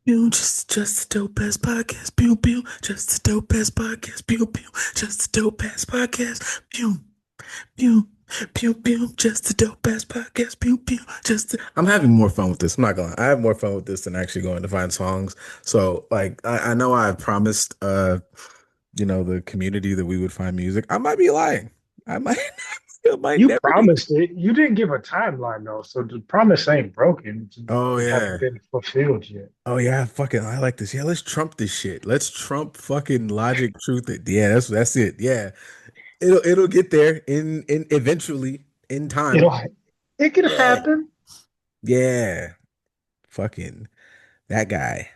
Pew, just the dope ass podcast. Pew pew, just the dope ass podcast. Pew pew, just the dope ass podcast. Pew pew pew pew, just the dope ass podcast. Pew pew, just. I'm having more fun with this. I'm not gonna lie. I have more fun with this than actually going to find songs. So like, I know I promised the community that we would find music. I might be lying. I might I might You never get. promised it. You didn't give a timeline though, so the promise ain't broken. Oh It hasn't yeah. been fulfilled yet. Oh yeah, fucking I like this. Yeah, let's trump this shit. Let's trump fucking logic, truth it. Yeah, that's it. Yeah. It'll get there in eventually in time. It'll it can Yeah. happen. Yeah. Fucking that guy.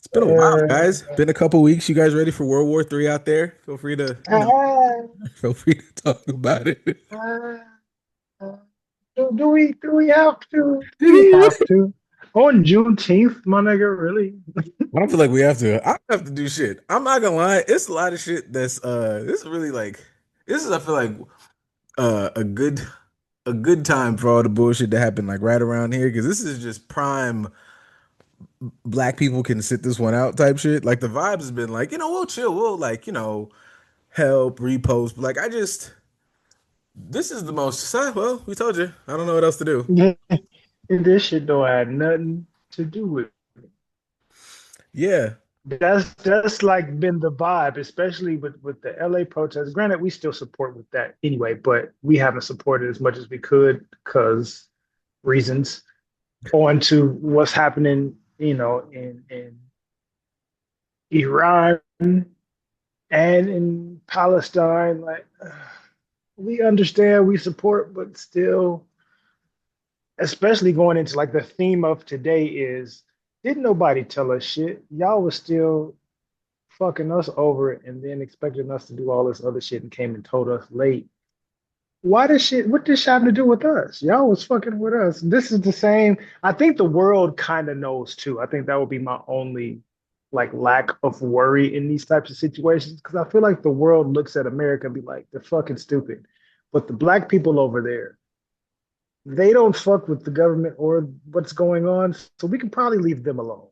It's been a while, Uh, guys. Been a couple weeks. You guys ready for World War III out there? Feel free to, uh, feel free to talk about it. uh, uh, do we have to? Do we have to? On Juneteenth, my nigga, really? I don't feel like we have to. I don't have to do shit. I'm not gonna lie. It's a lot of shit that's this is really like this is I feel like a good time for all the bullshit to happen like right around here because this is just prime black people can sit this one out type shit. Like the vibes has been like, we'll chill, we'll like, help, repost. But like I just this is the most well, we told you. I don't know what else to do. And this shit don't have nothing to do with. Yeah. That's like been the vibe, especially with the LA protests. Granted, we still support with that anyway, but we haven't supported as much as we could because reasons. On to what's happening, in Iran and in Palestine. Like we understand, we support, but still, especially going into like the theme of today is didn't nobody tell us shit. Y'all was still fucking us over and then expecting us to do all this other shit and came and told us late. Why this shit? What this have to do with us? Y'all was fucking with us. This is the same. I think the world kind of knows too. I think that would be my only like lack of worry in these types of situations because I feel like the world looks at America and be like, they're fucking stupid. But the black people over there, they don't fuck with the government or what's going on, so we can probably leave them alone.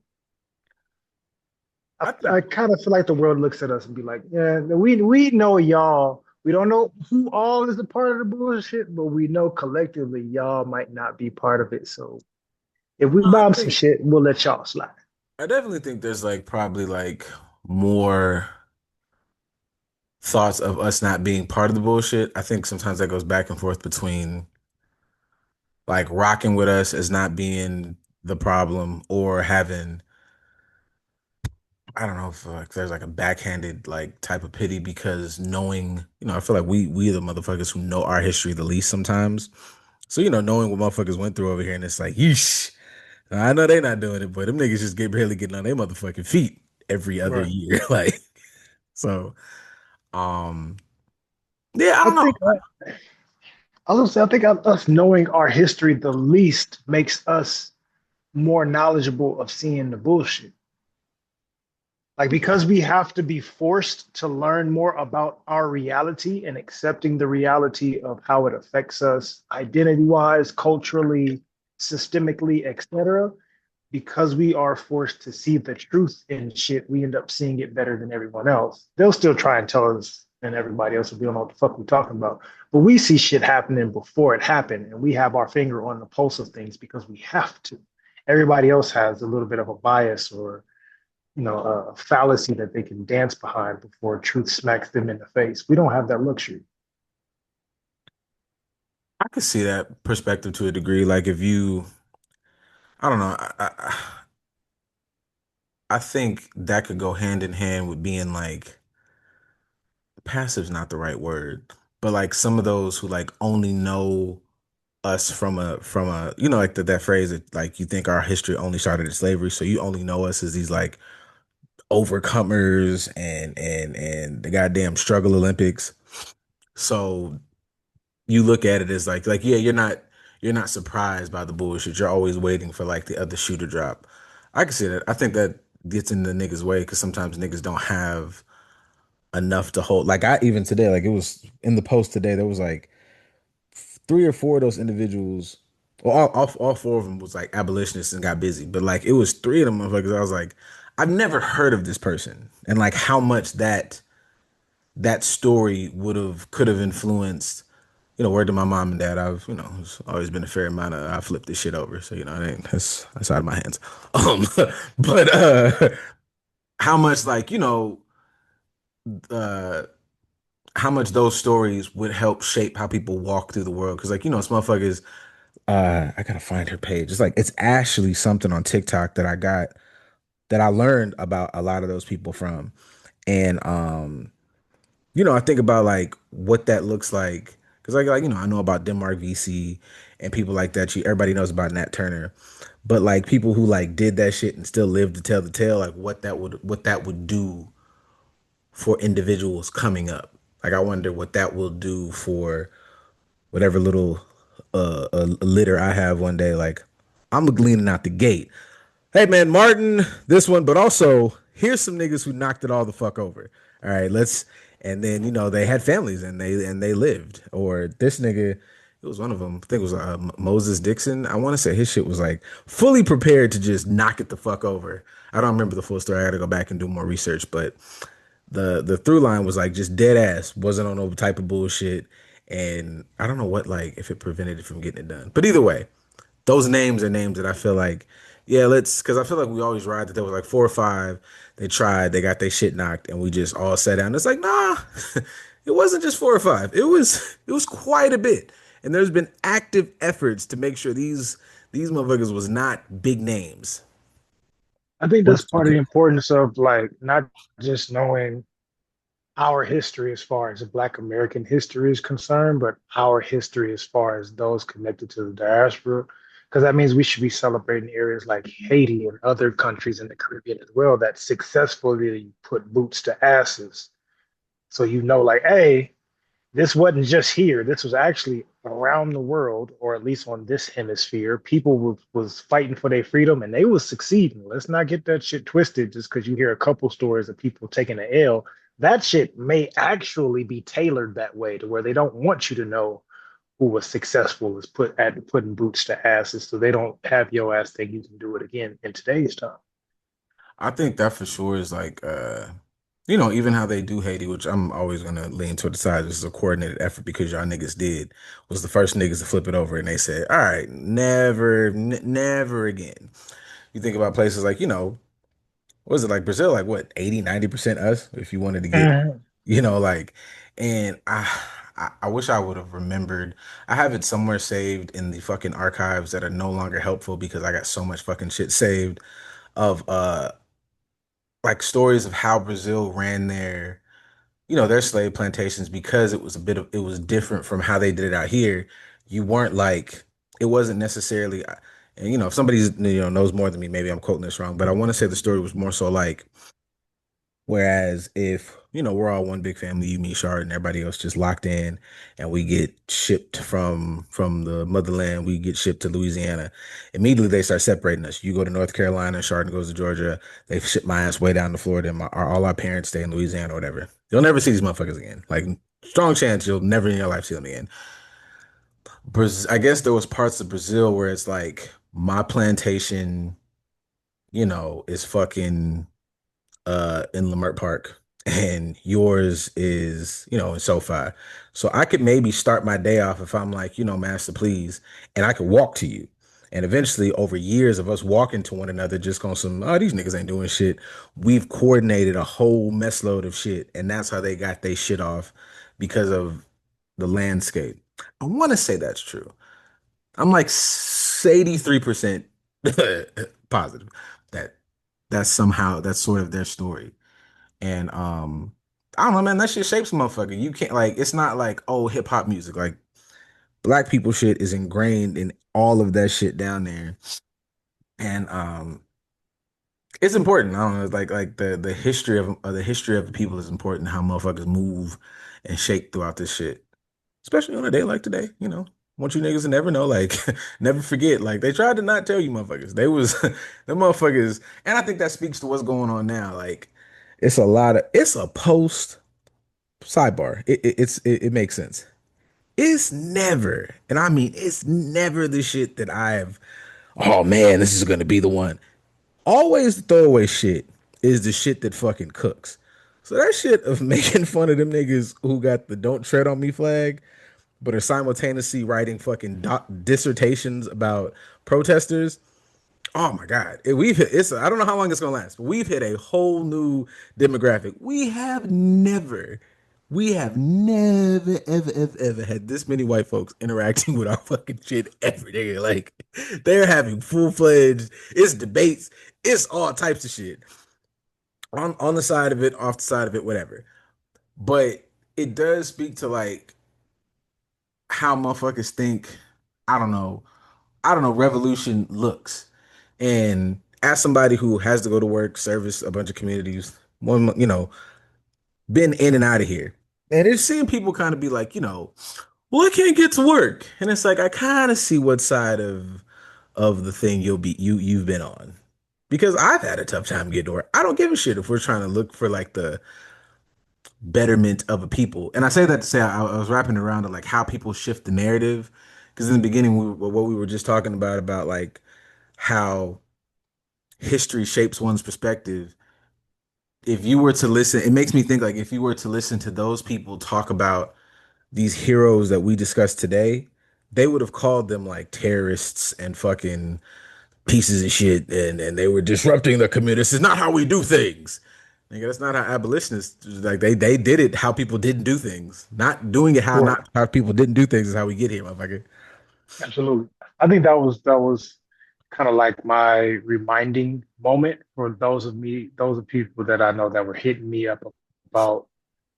I, I think I kind of feel like the world looks at us and be like, yeah, we know y'all. We don't know who all is a part of the bullshit, but we know collectively y'all might not be part of it. So if we I bomb some think shit, we'll let y'all slide. I definitely think there's like probably like more thoughts of us not being part of the bullshit. I think sometimes that goes back and forth between like rocking with us as not being the problem or having I don't know if like there's like a backhanded like type of pity because knowing, I feel like we the motherfuckers who know our history the least sometimes. So, knowing what motherfuckers went through over here and it's like, yeesh. I know they not doing it, but them niggas just get barely getting on their motherfucking feet every other Right. year. Like, so um yeah, I I don't know. think I was gonna say I think us knowing our history the least makes us more knowledgeable of seeing the bullshit. Like because we have to be forced to learn more about our reality and accepting the reality of how it affects us identity wise, culturally, systemically, etc. Because we are forced to see the truth in shit, we end up seeing it better than everyone else. They'll still try and tell us and everybody else, we don't know what the fuck we're talking about. But we see shit happening before it happened, and we have our finger on the pulse of things because we have to. Everybody else has a little bit of a bias or a fallacy that they can dance behind before truth smacks them in the face. We don't have that luxury. I could see that perspective to a degree. Like if you, I don't know, I think that could go hand in hand with being like passive's not the right word, but like some of those who like only know us from a like that phrase that like you think our history only started in slavery, so you only know us as these like overcomers and the goddamn struggle Olympics. So you look at it as like yeah, you're not surprised by the bullshit. You're always waiting for like the other shoe to drop. I can see that. I think that gets in the niggas' way because sometimes niggas don't have enough to hold. Like I even today, like it was in the post today, there was like three or four of those individuals Well, all four of them was like abolitionists and got busy, but like it was three of them motherfuckers. I was like, I've never heard of this person, and like how much that story would have could have influenced. Word to my mom and dad. It's always been a fair amount of I flipped this shit over, so it ain't that's out of my hands. Um, but how much like uh how much those stories would help shape how people walk through the world. Because like it's motherfuckers. I gotta find her page. It's like it's actually something on TikTok that I got that I learned about a lot of those people from. And I think about like what that looks like. Cause I know about Denmark VC and people like that. Everybody knows about Nat Turner. But like people who like did that shit and still live to tell the tale, like what that would do for individuals coming up. Like I wonder what that will do for whatever little litter I have one day. Like I'm gleaning out the gate. Hey man, Martin, this one, but also here's some niggas who knocked it all the fuck over. All right, let's and then they had families and they lived. Or this nigga, it was one of them. I think it was Moses Dixon. I want to say his shit was like fully prepared to just knock it the fuck over. I don't remember the full story. I got to go back and do more research, but the through line was like just dead ass, wasn't on no type of bullshit, and I don't know what like if it prevented it from getting it done. But either way, those names are names that I feel like, yeah, let's because I feel like we always ride that there was like four or five. They tried, they got their shit knocked, and we just all sat down. It's like, nah, it wasn't just four or five. It was quite a bit. And there's been active efforts to make sure these motherfuckers was not big names. I think What that's you think part of of the that? importance of like not just knowing our history as far as Black American history is concerned, but our history as far as those connected to the diaspora. Because that means we should be celebrating areas like Haiti and other countries in the Caribbean as well that successfully put boots to asses. So like, hey, this wasn't just here. This was actually around the world, or at least on this hemisphere. People was fighting for their freedom, and they was succeeding. Let's not get that shit twisted. Just because you hear a couple stories of people taking an L, that shit may actually be tailored that way to where they don't want you to know who was successful is put at putting boots to asses, so they don't have your ass think you can do it again in today's time. I think that for sure is like even how they do Haiti, which I'm always gonna lean toward the side. This is a coordinated effort because y'all niggas did was the first niggas to flip it over and they said, all right, never, never again. You think about places like, what is it like Brazil, like what, 80, 90% us, if you wanted to get, Mhm. like, and I wish I would have remembered. I have it somewhere saved in the fucking archives that are no longer helpful because I got so much fucking shit saved of like stories of how Brazil ran their slave plantations because it was different from how they did it out here. You weren't like it wasn't necessarily and if somebody's knows more than me, maybe I'm quoting this wrong, but I want to say the story was more so like whereas if we're all one big family, you, me, Shard, and everybody else just locked in, and we get shipped from the motherland, we get shipped to Louisiana. Immediately they start separating us. You go to North Carolina, Shard goes to Georgia. They ship my ass way down to Florida, and all our parents stay in Louisiana or whatever. You'll never see these motherfuckers again. Like strong chance you'll never in your life see them again. I guess there was parts of Brazil where it's like my plantation, is fucking in Lamert Park and yours is, in SoFi. So I could maybe start my day off if I'm like, Master, please, and I could walk to you. And eventually, over years of us walking to one another, just on some, oh, these niggas ain't doing shit. We've coordinated a whole mess load of shit. And that's how they got their shit off because of the landscape. I want to say that's true. I'm like 83% positive that that's sort of their story. And I don't know, man, that shit shapes a motherfucker. You can't like it's not like oh hip hop music. Like black people shit is ingrained in all of that shit down there. And it's important. I don't know, it's like the history of the people is important, how motherfuckers move and shake throughout this shit. Especially on a day like today, Want you niggas to never know, like never forget. Like they tried to not tell you motherfuckers. They was the motherfuckers, and I think that speaks to what's going on now. Like it's a post sidebar. It makes sense. It's never, and I mean, it's never the shit that I've, oh man, this is gonna be the one. Always the throwaway shit is the shit that fucking cooks. So that shit of making fun of them niggas who got the "Don't Tread on Me" flag, but are simultaneously writing fucking dissertations about protesters. Oh my God. We've hit it's I don't know how long it's gonna last, but we've hit a whole new demographic. We have never, ever had this many white folks interacting with our fucking shit every day. Like they're having full-fledged, it's debates, it's all types of shit. On the side of it, off the side of it, whatever. But it does speak to like how motherfuckers think, I don't know, revolution looks. And as somebody who has to go to work, service a bunch of communities, one, been in and out of here. And it's seeing people kind of be like, well, I can't get to work. And it's like I kind of see what side of the thing you've been on. Because I've had a tough time getting to work. I don't give a shit if we're trying to look for like the betterment of a people. And I say that to say I was wrapping around to like how people shift the narrative. Because in the beginning, what we were just talking about like how history shapes one's perspective. If you were to listen, it makes me think like if you were to listen to those people talk about these heroes that we discussed today, they would have called them like terrorists and fucking pieces of shit, and they were disrupting the community. This is not how we do things. Nigga, that's not how abolitionists like they did it how people didn't do things. Not doing it how Right. not how people didn't do things is how we get here, motherfucker. Absolutely. I think that was kind of like my reminding moment for those of people that I know that were hitting me up about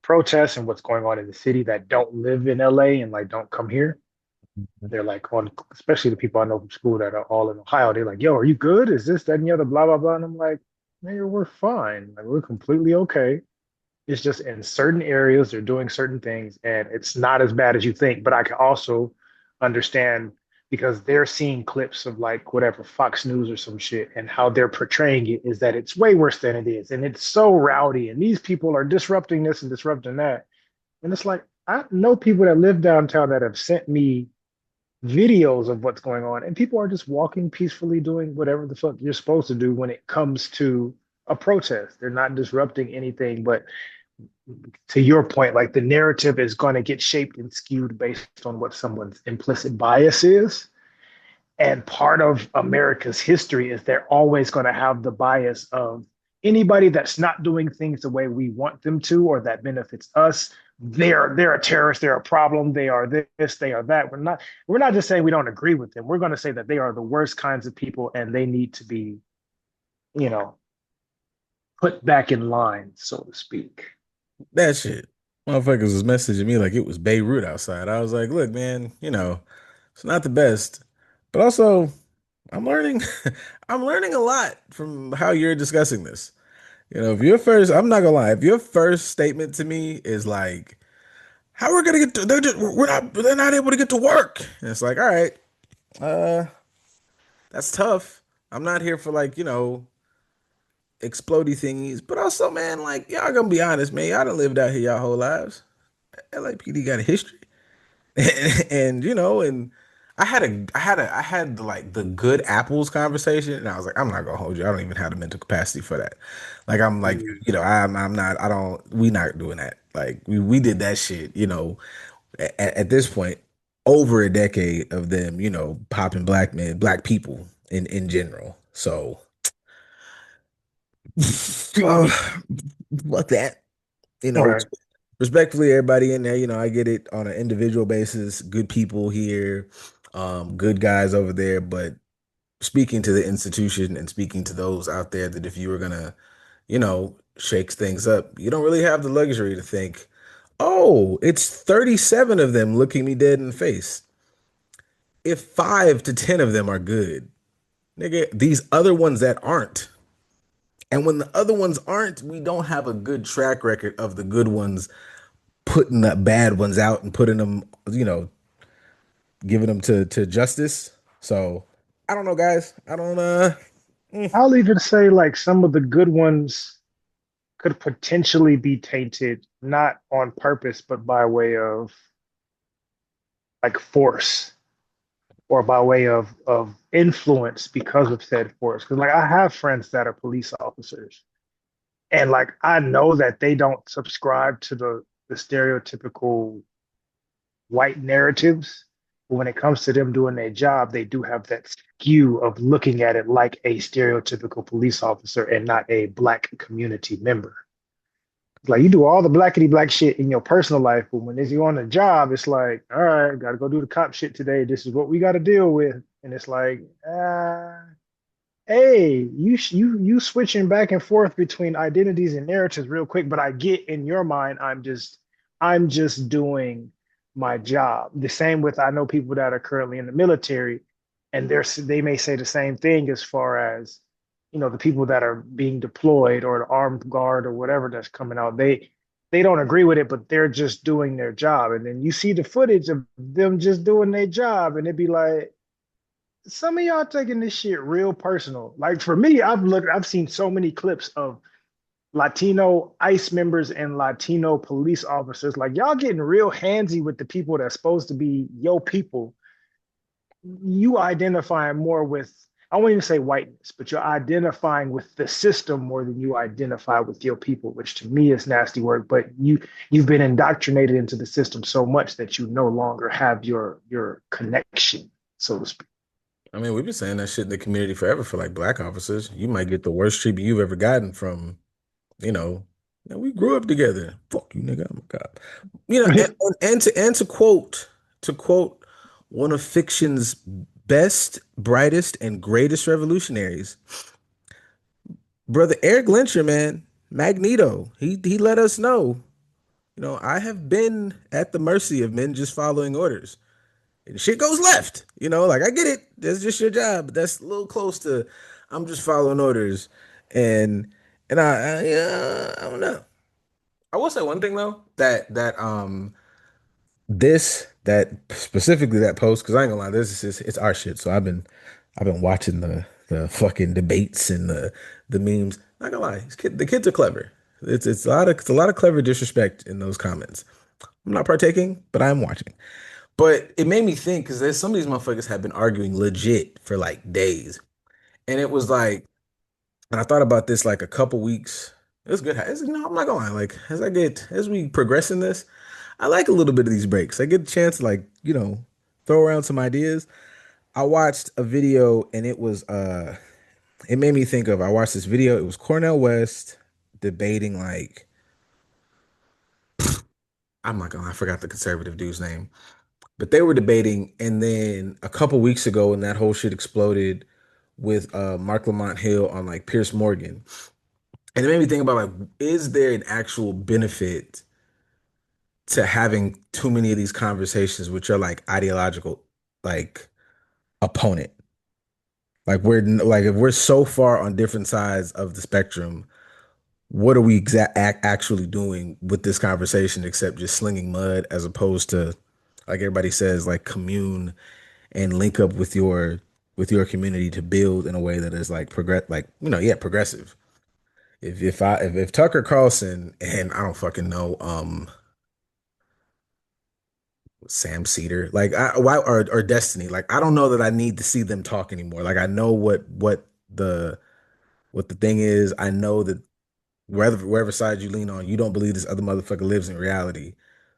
protests and what's going on in the city that don't live in LA and like don't come here. They're like on, especially the people I know from school that are all in Ohio. They're like, "Yo, are you good? Is this, that, and the other, blah, blah, blah." And I'm like, "Nigga, we're fine. Like, we're completely okay. It's just in certain areas they're doing certain things, and it's not as bad as you think." But I can also understand because they're seeing clips of like whatever Fox News or some shit, and how they're portraying it is that it's way worse than it is, and it's so rowdy, and these people are disrupting this and disrupting that, and it's like I know people that live downtown that have sent me videos of what's going on, and people are just walking peacefully doing whatever the fuck you're supposed to do when it comes to a protest. They're not disrupting anything, but to your point, like the narrative is going to get shaped and skewed based on what someone's implicit bias is. And part of America's history is they're always going to have the bias of anybody that's not doing things the way we want them to or that benefits us. They're a terrorist, they're a problem, they are this, they are that. We're not just saying we don't agree with them. We're going to say that they are the worst kinds of people and they need to be, you know, put back in line, so to speak. That shit. Motherfuckers was messaging me like it was Beirut outside. I was like, look, man, it's not the best. But also, I'm learning I'm learning a lot from how you're discussing this. If your first, I'm not gonna lie, if your first statement to me is like, how we're gonna get to, they're not able to get to work. And it's like, all right, uh, that's tough. I'm not here for like, explodey thingies, but also, man, like, y'all gonna be honest, man, y'all done lived out here y'all whole lives. LAPD got a history. And I had like the good apples conversation, and I was like, I'm not gonna hold you. I don't even have the mental capacity for that. Like I'm like, Mm. I'm not. I don't. We not doing that. Like we did that shit. At this point, over a decade of them, popping black men, black people in general. So, uh, fuck that. You know, Right. respectfully, everybody in there, I get it on an individual basis. Good people here, good guys over there. But speaking to the institution and speaking to those out there that if you were gonna, shake things up, you don't really have the luxury to think, oh, it's 37 of them looking me dead in the face. If 5 to 10 of them are good, nigga, these other ones that aren't. And when the other ones aren't, we don't have a good track record of the good ones putting the bad ones out and putting them, giving them to justice. So I don't know, guys. I don't mm. I'll even say like some of the good ones could potentially be tainted, not on purpose, but by way of like force or by way of influence because of said force. Because like I have friends that are police officers, and like I know that they don't subscribe to the stereotypical white narratives. But when it comes to them doing their job, they do have that skew of looking at it like a stereotypical police officer and not a black community member. Like you do all the blackety black shit in your personal life, but when you on the job, it's like, all right, gotta go do the cop shit today. This is what we gotta deal with. And it's like, hey, you switching back and forth between identities and narratives real quick, but I get in your mind, I'm just doing my job. The same with I know people that are currently in the military, and they may say the same thing as far as the people that are being deployed or the armed guard or whatever that's coming out. They don't agree with it, but they're just doing their job. And then you see the footage of them just doing their job, and it'd be like, some of y'all taking this shit real personal. Like for me, I've seen so many clips of Latino ICE members and Latino police officers. Like y'all getting real handsy with the people that's supposed to be yo people. You identifying more with, I won't even say whiteness, but you're identifying with the system more than you identify with your people, which to me is nasty work. But you've been indoctrinated into the system so much that you no longer have your connection, so to speak. I mean, we've been saying that shit in the community forever for like black officers. You might get the worst treatment you've ever gotten from, you know, we grew up together. Fuck you, nigga. I'm a cop. And to quote one of fiction's best, brightest, and greatest revolutionaries, brother Eric Lyncher, man, Magneto. He let us know, I have been at the mercy of men just following orders. And shit goes left. Like I get it. That's just your job. But that's a little close to I'm just following orders. And I don't know. I will say one thing though, that this that specifically that post, because I ain't gonna lie, this is it's our shit. So I've been watching the fucking debates and the memes. Not gonna lie, the kids are clever. It's a lot of clever disrespect in those comments. I'm not partaking, but I'm watching. But it made me think because there's some of these motherfuckers have been arguing legit for like days. And it was like, and I thought about this like a couple weeks. It was good. I'm not gonna lie, like as we progress in this, I like a little bit of these breaks. I get a chance to like, throw around some ideas. I watched a video and it made me think of I watched this video, it was Cornell West debating like I'm not gonna lie, I forgot the conservative dude's name. But they were debating, and then a couple weeks ago, when that whole shit exploded with Mark Lamont Hill on like Pierce Morgan, and it made me think about like, is there an actual benefit to having too many of these conversations which are like ideological, like opponent? Like if we're so far on different sides of the spectrum, what are we actually doing with this conversation except just slinging mud as opposed to, like everybody says, like commune and link up with your community to build in a way that is like yeah, progressive. If Tucker Carlson and I don't fucking know, Sam Cedar, like why or Destiny, like I don't know that I need to see them talk anymore. Like I know what the thing is. I know that wherever side you lean on, you don't believe this other motherfucker lives in reality.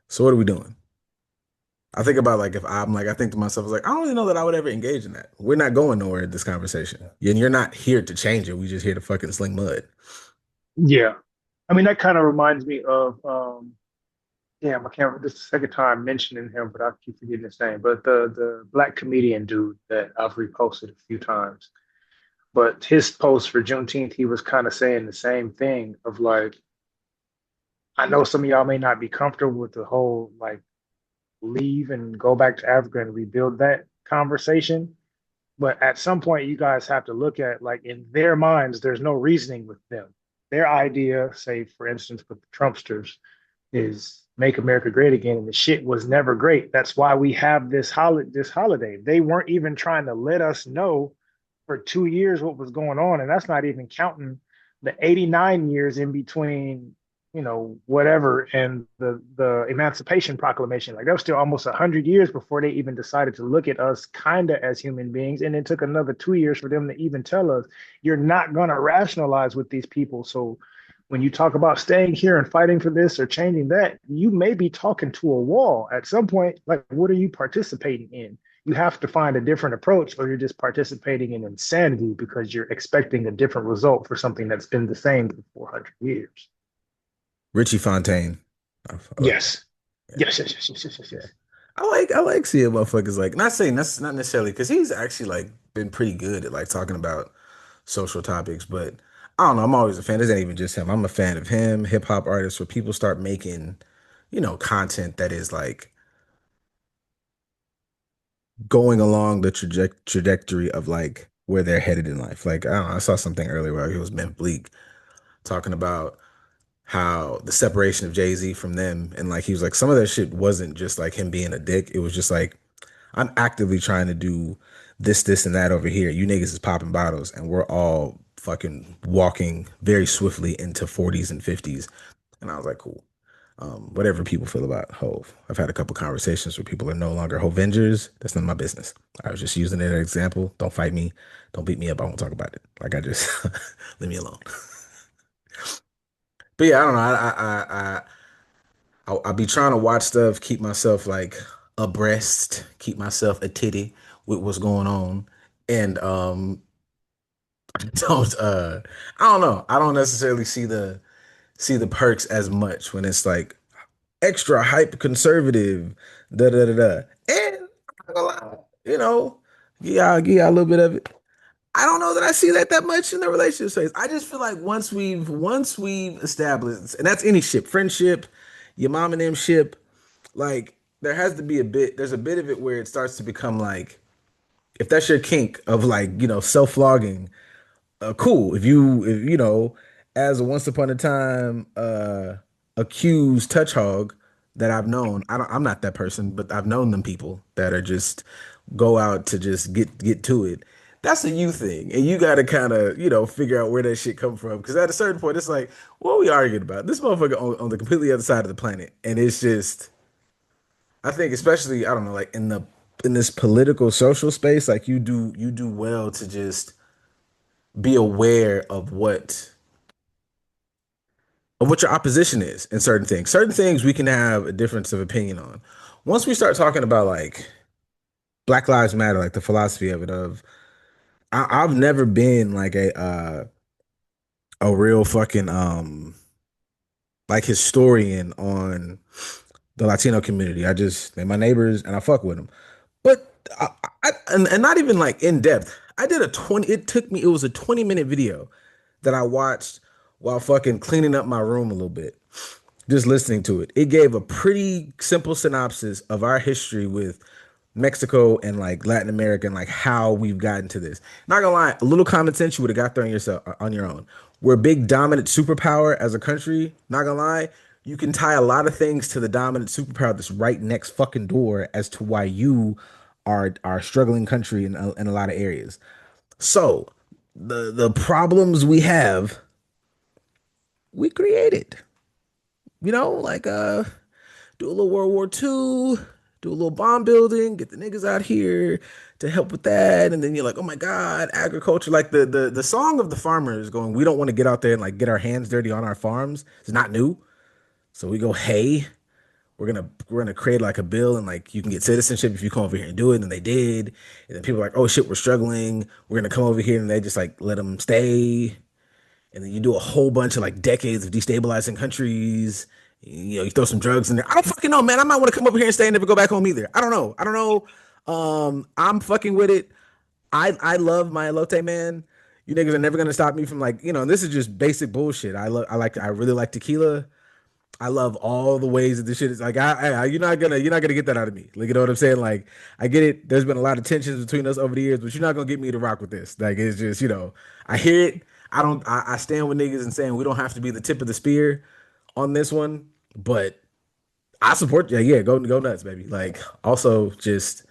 So what are we doing? I think about like if I'm like I think to myself, like I don't really know that I would ever engage in that. We're not going nowhere in this conversation. And you're not here to change it. We just here to fucking sling mud. Yeah. I mean, that kind of reminds me of, damn, I can't, this is the second time mentioning him, but I keep forgetting his name. But the black comedian dude that I've reposted a few times. But his post for Juneteenth, he was kind of saying the same thing of like, I know some of y'all may not be comfortable with the whole like leave and go back to Africa and rebuild that conversation. But at some point, you guys have to look at like in their minds, there's no reasoning with them. Their idea, say for instance, with the Trumpsters, is make America great again, and the shit was never great. That's why we have this holiday. They weren't even trying to let us know for 2 years what was going on, and that's not even counting the 89 years in between whatever, and the Emancipation Proclamation. Like that was still almost 100 years before they even decided to look at us kind of as human beings, and it took another 2 years for them to even tell us you're not going to rationalize with these people. So when you talk about staying here and fighting for this or changing that, you may be talking to a wall at some point. Like, what are you participating in? You have to find a different approach, or you're just participating in insanity because you're expecting a different result for something that's been the same for 400 years. Richie Fontaine. I like that. Yes. Yeah, Yes, yes, yes, yes, yes, yes, yeah. yes. I like seeing motherfuckers like not saying that's not necessarily because he's actually like been pretty good at like talking about social topics, but I don't know. I'm always a fan. This ain't even just him. I'm a fan of him, hip hop artists, where people start making, content that is like going along the trajectory of like where they're headed in life. Like I don't know, I saw something earlier where it was Memphis Bleak talking about how the separation of Jay-Z from them, and like he was like some of that shit wasn't just like him being a dick. It was just like I'm actively trying to do this, and that over here. You niggas is popping bottles, and we're all fucking walking very swiftly into 40s and 50s. And I was like, cool. Whatever people feel about Hove. I've had a couple conversations where people are no longer Hovengers. That's none of my business. I was just using it as an example. Don't fight me. Don't beat me up. I won't talk about it. Like I just leave me alone. But yeah, I don't know. I'll be trying to watch stuff, keep myself like abreast, keep myself a titty with what's going on. And don't I don't know. I don't necessarily see the perks as much when it's like extra hype conservative, da da da da. And I'm not gonna lie, yeah, a little bit of it. I don't know that I see that much in the relationship space. I just feel like once we've established, and that's any ship, friendship, your mom and them ship, like there has to be there's a bit of it where it starts to become like if that's your kink of like, self-flogging, cool. If as a once upon a time accused touch hog that I've known, I'm not that person, but I've known them people that are just go out to just get to it. That's a you thing, and you got to kind of figure out where that shit come from. Because at a certain point, it's like, what are we arguing about? This motherfucker on the completely other side of the planet, and it's just, I think, especially I don't know, like in this political social space, like you do well to just be aware of what your opposition is in certain things. Certain things we can have a difference of opinion on. Once we start talking about like Black Lives Matter, like the philosophy of it, I've never been like a real fucking like historian on the Latino community. I just they're my neighbors and I fuck with them. But and not even like in depth. I did a 20, it was a 20-minute video that I watched while fucking cleaning up my room a little bit, just listening to it. It gave a pretty simple synopsis of our history with Mexico and like Latin America and like how we've gotten to this. Not gonna lie, a little common sense you would have got there on yourself on your own. We're a big dominant superpower as a country. Not gonna lie, you can tie a lot of things to the dominant superpower that's right next fucking door as to why you are a struggling country in a lot of areas. So the problems we have, we created. Like do a little World War II, do a little bomb building, get the niggas out here to help with that, and then you're like, oh my God, agriculture. Like the song of the farmers going, we don't want to get out there and like get our hands dirty on our farms. It's not new. So we go, hey, we're gonna create like a bill and like you can get citizenship if you come over here and do it. And they did. And then people are like, oh shit, we're struggling. We're gonna come over here and they just like let them stay. And then you do a whole bunch of like decades of destabilizing countries. You throw some drugs in there. I don't fucking know, man. I might want to come over here and stay and never go back home either. I don't know. I don't know. I'm fucking with it. I love my elote, man. You niggas are never gonna stop me from like, and this is just basic bullshit. I really like tequila. I love all the ways that this shit is like. You're not gonna get that out of me. Like, you know what I'm saying? Like, I get it. There's been a lot of tensions between us over the years, but you're not gonna get me to rock with this. Like, it's just, I hear it. I don't. I stand with niggas and saying we don't have to be the tip of the spear on this one, but I support. Yeah, yeah. Go nuts, baby. Like, also just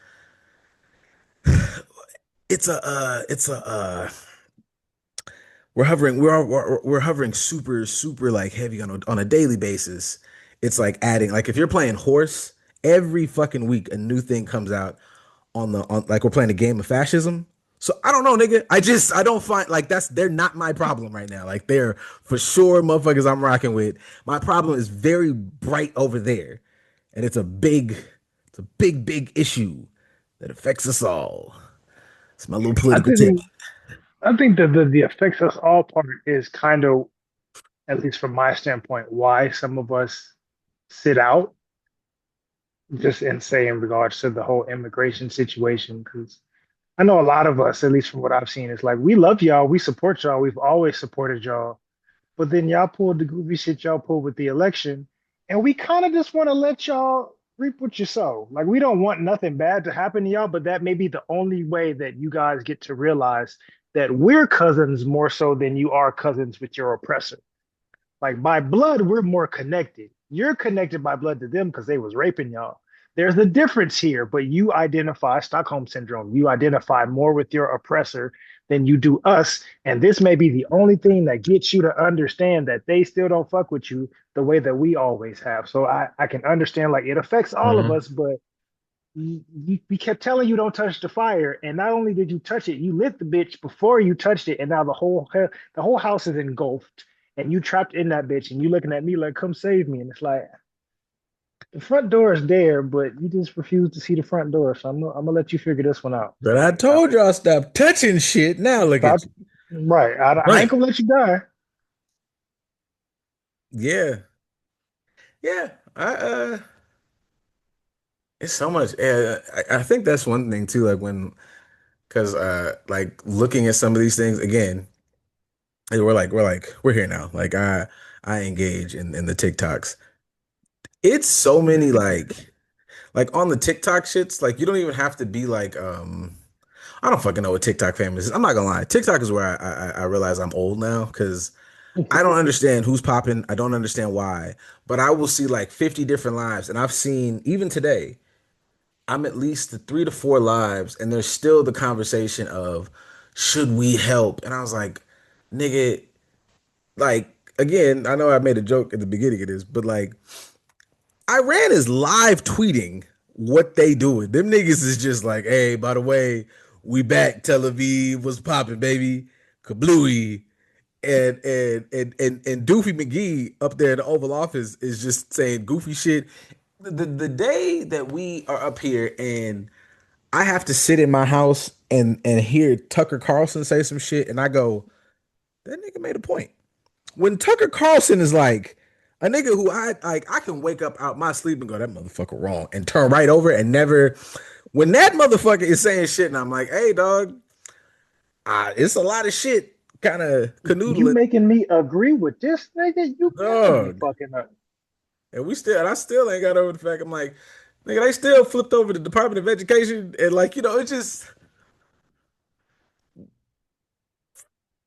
it's a we're hovering super like heavy on a daily basis. It's like adding like if you're playing horse, every fucking week a new thing comes out on like we're playing a game of fascism. So I don't know, nigga. I don't find like they're not my problem right now. Like they're for sure motherfuckers I'm rocking with. My problem is very bright over there. And it's a big issue that affects us all. It's my little I political tip. think I think that the affects us all part is kind of, at least from my standpoint, why some of us sit out, just in say in regards to the whole immigration situation. Because I know a lot of us, at least from what I've seen, is like we love y'all, we support y'all, we've always supported y'all. But then y'all pulled the goofy shit y'all pulled with the election, and we kind of just want to let y'all reap what you sow. Like we don't want nothing bad to happen to y'all, but that may be the only way that you guys get to realize that we're cousins more so than you are cousins with your oppressor. Like by blood, we're more connected. You're connected by blood to them because they was raping y'all. There's a difference here, but you identify Stockholm syndrome. You identify more with your oppressor than you do us. And this may be the only thing that gets you to understand that they still don't fuck with you the way that we always have. So I can understand like it affects all of Mhm. us, but we kept telling you don't touch the fire, and not only did you touch it, you lit the bitch before you touched it, and now the whole house is engulfed, and you trapped in that bitch, and you looking at me like, "Come save me," and it's like the front door is there, but you just refuse to see the front door, so I'm gonna let you figure this one out. But I told y'all stop touching shit. Now look Stop. at you. Right, I ain't Right. gonna let you die. Yeah. Yeah. It's so much. Yeah, I think that's one thing too. Like when, because like looking at some of these things again, and we're here now. Like I engage in the TikToks. It's so many like on the TikTok shits. Like you don't even have to be like I don't fucking know what TikTok famous is. I'm not gonna lie. TikTok is where I realize I'm old now because I don't understand who's popping. I don't understand why. But I will see like 50 different lives, and I've seen even today. I'm at least to 3 to 4 lives, and there's still the conversation of should we help? And I was like, nigga, like again, I know I made a joke at the beginning of this, but like Iran is live tweeting what they doing. Them niggas is just like, hey, by the way, we back. Tel Aviv was popping, baby. Kablooey. And Doofy McGee up there in the Oval Office is just saying goofy shit. The day that we are up here and I have to sit in my house and hear Tucker Carlson say some shit, and I go, that nigga made a point. When Tucker Carlson is like a nigga who I can wake up out my sleep and go, that motherfucker wrong, and turn right over and never. When that motherfucker is saying shit, and I'm like, hey dog, it's a lot of shit, kind of You canoodling, making me agree with this nigga? You gotta be dog. fucking up. And I still ain't got over the fact. I'm like, nigga, they still flipped over the Department of Education, and like, it's just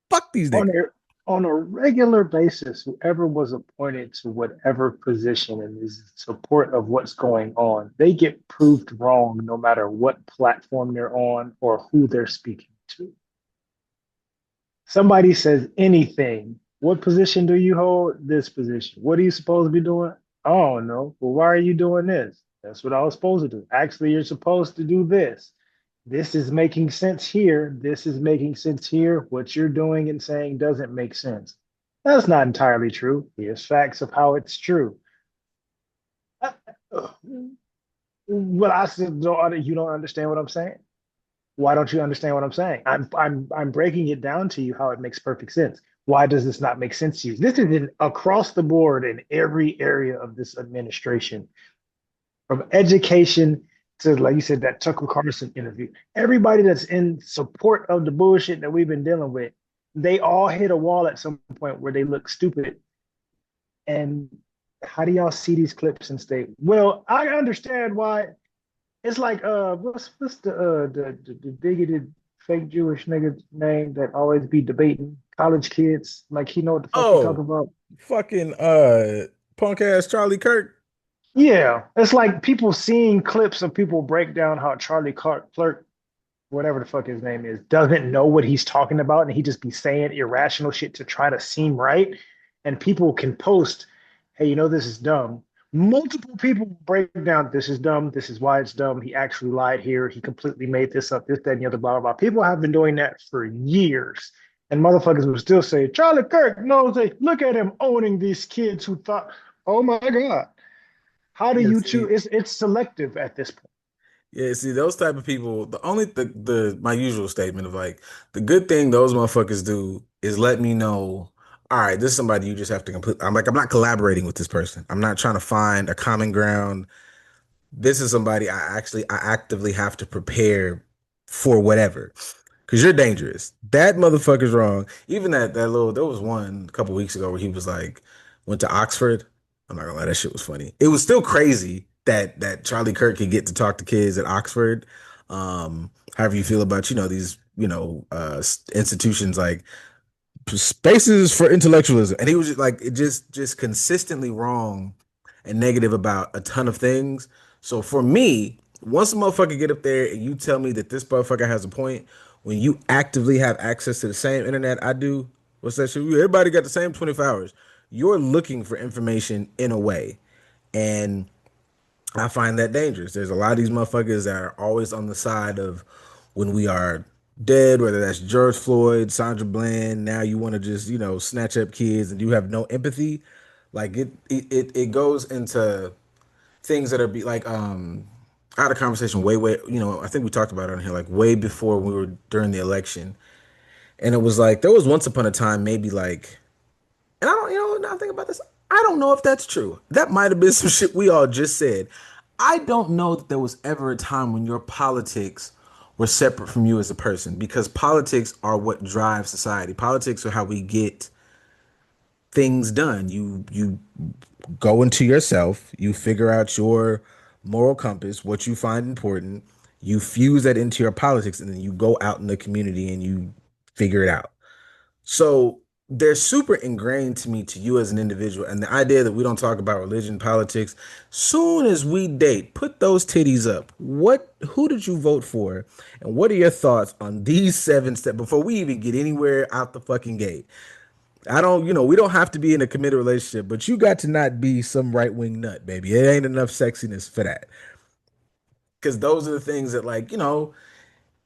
fuck these on niggas. a on a regular basis, whoever was appointed to whatever position and is in support of what's going on, they get proved wrong no matter what platform they're on or who they're speaking to. Somebody says anything. What position do you hold? This position. What are you supposed to be doing? I don't know. Well, why are you doing this? That's what I was supposed to do. Actually, you're supposed to do this. This is making sense here. This is making sense here. What you're doing and saying doesn't make sense. That's not entirely true. Here's facts of how it's true. Well, I said, you don't understand what I'm saying. Why don't you understand what I'm saying? I'm breaking it down to you how it makes perfect sense. Why does this not make sense to you? This is across the board in every area of this administration, from education to, like you said, that Tucker Carlson interview. Everybody that's in support of the bullshit that we've been dealing with, they all hit a wall at some point where they look stupid. And how do y'all see these clips and say, well, I understand why. It's like what's the bigoted fake Jewish nigga's name that always be debating college kids like he know what the fuck he talking Oh, about. fucking punk ass Charlie Kirk. Yeah, it's like people seeing clips of people break down how Charlie Clark whatever the fuck his name is, doesn't know what he's talking about and he just be saying irrational shit to try to seem right. And people can post, hey, you know, this is dumb. Multiple people break down, this is dumb. This is why it's dumb. He actually lied here. He completely made this up, this, that, and the other, blah, blah, blah. People have been doing that for years. And motherfuckers will still say, Charlie Kirk knows, look at him owning these kids who thought, oh my God, how do Yeah, you choose? see, It's selective at this point. yeah, see, those type of people, the only the my usual statement of like the good thing those motherfuckers do is let me know, all right, this is somebody you just have to complete. I'm like, I'm not collaborating with this person. I'm not trying to find a common ground. This is somebody I actively have to prepare for whatever. Cause you're dangerous. That motherfucker's wrong. Even that little there was one a couple weeks ago where he was like went to Oxford. I'm not gonna lie, that shit was funny. It was still crazy that Charlie Kirk could get to talk to kids at Oxford. However you feel about, these, institutions like spaces for intellectualism. And he was just like just consistently wrong and negative about a ton of things. So for me, once a motherfucker get up there and you tell me that this motherfucker has a point, when you actively have access to the same internet I do, what's that shit? Everybody got the same 24 hours. You're looking for information in a way. And I find that dangerous. There's a lot of these motherfuckers that are always on the side of when we are dead, whether that's George Floyd, Sandra Bland. Now you want to just, snatch up kids and you have no empathy. Like it goes into things that are be like I had a conversation way, I think we talked about it on here like way before we were during the election. And it was like there was once upon a time, maybe like, and I don't, now I think about this, I don't know if that's true. That might have been some shit we all just said. I don't know that there was ever a time when your politics were separate from you as a person because politics are what drive society. Politics are how we get things done. You go into yourself, you figure out your moral compass, what you find important, you fuse that into your politics, and then you go out in the community and you figure it out. So they're super ingrained to me, to you as an individual, and the idea that we don't talk about religion, politics. Soon as we date, put those titties up. Who did you vote for? And what are your thoughts on these 7 steps before we even get anywhere out the fucking gate? I don't, we don't have to be in a committed relationship, but you got to not be some right wing nut, baby. It ain't enough sexiness for that. Because those are the things that, like,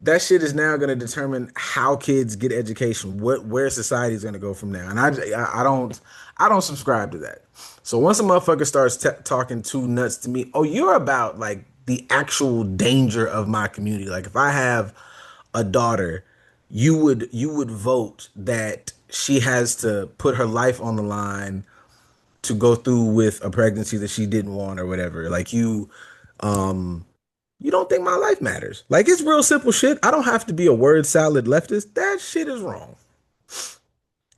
that shit is now going to determine how kids get education, where society is going to go from now. And I don't subscribe to that. So once a motherfucker starts talking too nuts to me, oh, you're about like the actual danger of my community. Like if I have a daughter, you would vote that she has to put her life on the line to go through with a pregnancy that she didn't want or whatever. Like you don't think my life matters. Like it's real simple shit. I don't have to be a word salad leftist. That shit is wrong.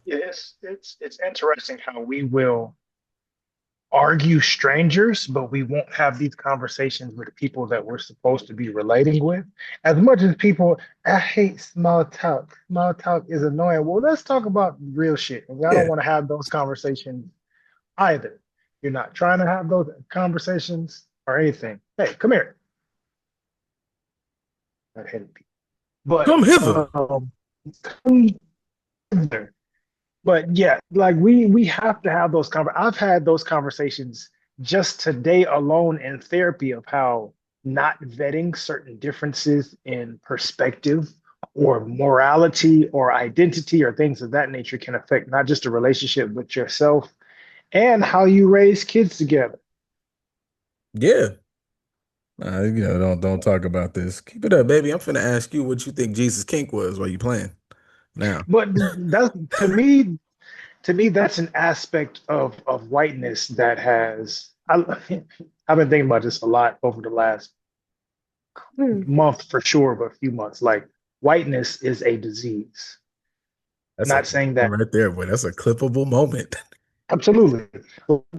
Yeah, it's interesting how we will argue strangers, but we won't have these conversations with people that we're supposed to be relating with. As much as people, I hate small talk. Small talk is annoying. Well, let's talk about real shit. And I don't Yeah. want to have those conversations either. You're not trying to have those conversations or anything. Hey, come here. I hate people. But Come hither. come here. But yeah, like we have to have those I've had those conversations just today alone in therapy of how not vetting certain differences in perspective or morality or identity or things of that nature can affect not just a relationship with yourself and how you raise kids together. Yeah. Don't talk about this. Keep it up, baby. I'm finna ask you what you think Jesus kink was while you playing. Now. But that's to me that's an aspect of whiteness that has I've been thinking about this a lot over the last month for sure, but a few months. Like whiteness is a disease. That's a Not saying that right there, boy. That's a clippable moment. absolutely.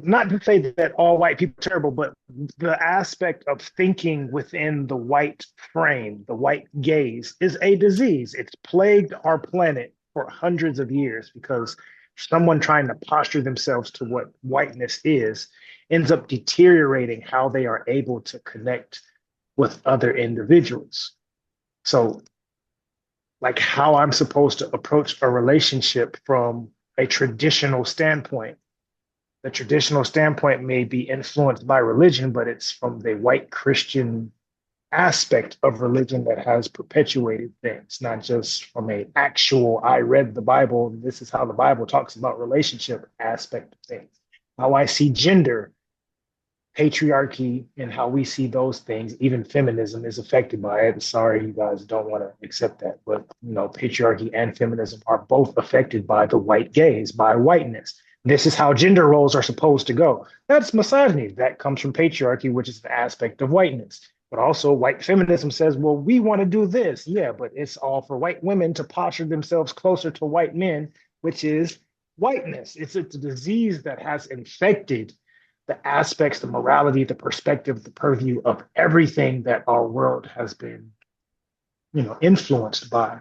Not to say that all white people are terrible, but the aspect of thinking within the white frame, the white gaze, is a disease. It's plagued our planet for hundreds of years because someone trying to posture themselves to what whiteness is ends up deteriorating how they are able to connect with other individuals. So like how I'm supposed to approach a relationship from a traditional standpoint. The traditional standpoint may be influenced by religion, but it's from the white Christian aspect of religion that has perpetuated things, not just from a actual I read the Bible, and this is how the Bible talks about relationship aspect of things. How I see gender, patriarchy, and how we see those things, even feminism is affected by it. Sorry, you guys don't want to accept that, but patriarchy and feminism are both affected by the white gaze, by whiteness. This is how gender roles are supposed to go. That's misogyny. That comes from patriarchy, which is the aspect of whiteness. But also, white feminism says, well, we want to do this. Yeah, but it's all for white women to posture themselves closer to white men, which is whiteness. It's a disease that has infected the aspects, the morality, the perspective, the purview of everything that our world has been, influenced by.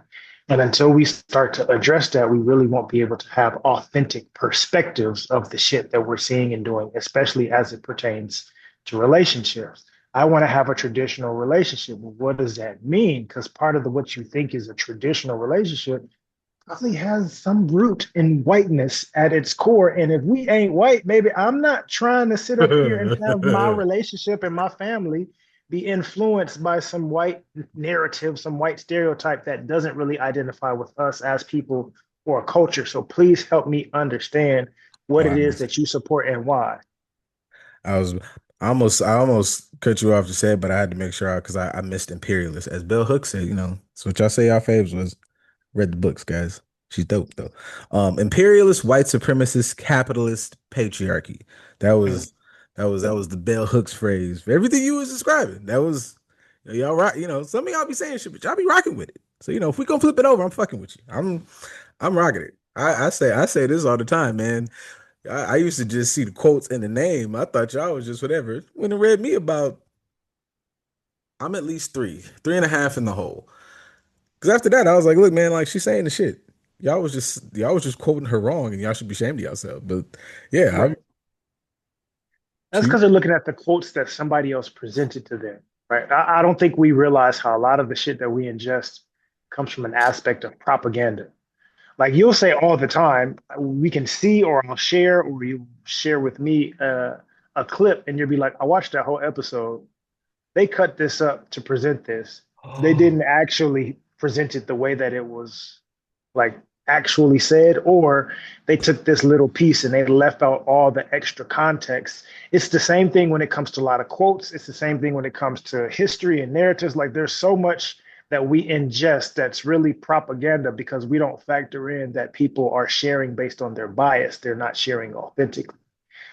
And until we start to address that, we really won't be able to have authentic perspectives of the shit that we're seeing and doing, especially as it pertains to relationships. I want to have a traditional relationship. Well, what does that mean? Because part of what you think is a traditional relationship probably has some root in whiteness at its core. And if we ain't white, baby, I'm not trying to sit up here and have my relationship and my family be influenced by some white narrative, some white stereotype that doesn't really identify with us as people or a culture. So please help me understand what it Wow. is that you support and why. I was I almost cut you off to say it, but I had to make sure because I missed imperialist. As Bell Hooks said, so what y'all say our faves was read the books, guys. She's dope though. Imperialist, white supremacist, capitalist, patriarchy. That Mm. was that was the Bell Hooks phrase for everything you was describing. That was y'all rock, some of y'all be saying shit, but y'all be rocking with it. So if we gonna flip it over, I'm fucking with you. I'm rocking it. I say this all the time, man. I used to just see the quotes and the name. I thought y'all was just whatever. When it read me about, I'm at least three and a half in the hole. Because after that, I was like, look, man, like she's saying the shit. Y'all was just quoting her wrong, and y'all should be ashamed of yourself. But yeah, Right. That's she, because they're looking at the quotes that somebody else presented to them. Right. I don't think we realize how a lot of the shit that we ingest comes from an aspect of propaganda. Like you'll say all the time, we can see, or I'll share, or you share with me a clip, and you'll be like, I watched that whole episode. They cut this up to present this. They didn't actually present it the way that it was like actually said, or they took this little piece and they left out all the extra context. It's the same thing when it comes to a lot of quotes. It's the same thing when it comes to history and narratives. Like there's so much that we ingest that's really propaganda because we don't factor in that people are sharing based on their bias. They're not sharing authentically.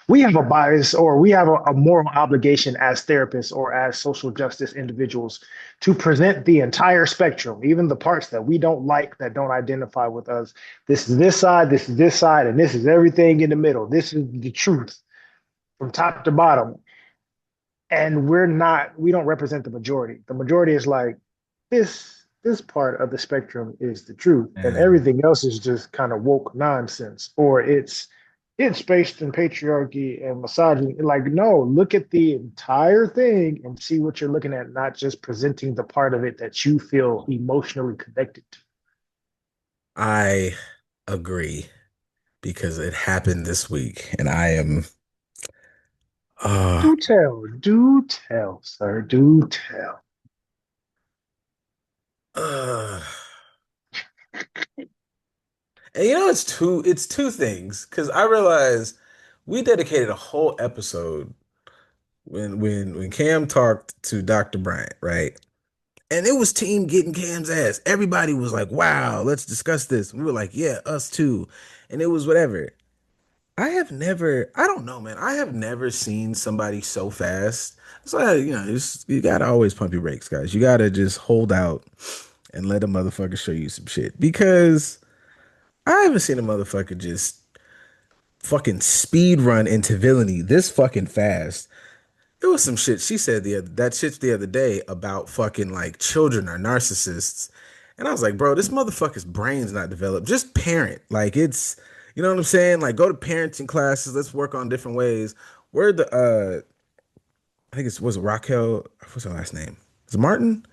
We have a bias or we have a moral obligation as therapists or as social justice individuals to present the entire spectrum, even the parts that we don't like, that don't identify with us. This is this side, this is this side, and this is everything in the middle. This is the truth from top to bottom. And we don't represent the majority. The majority is like, this part of the spectrum is the truth, and man, everything else is just kind of woke nonsense, or it's based in patriarchy and misogyny. Like, no, look at the entire thing and see what you're looking at, not just presenting the part of it that you feel emotionally connected to. I agree because it happened this week, and I am. Uh, Do tell, sir, do tell. uh, and it's two things because I realize we dedicated a whole episode when Cam talked to Dr. Bryant, right? And it was team getting Cam's ass. Everybody was like, wow, let's discuss this. We were like, yeah, us too. And it was whatever. I don't know, man. I have never seen somebody so fast. So, you gotta always pump your brakes, guys. You gotta just hold out and let a motherfucker show you some shit. Because I haven't seen a motherfucker just fucking speed run into villainy this fucking fast. It was some shit she said that shit the other day about fucking like children are narcissists. And I was like, bro, this motherfucker's brain's not developed. Just parent. Like you know what I'm saying? Like go to parenting classes. Let's work on different ways. Where the I think was it Raquel, what's her last name? Is it Martin?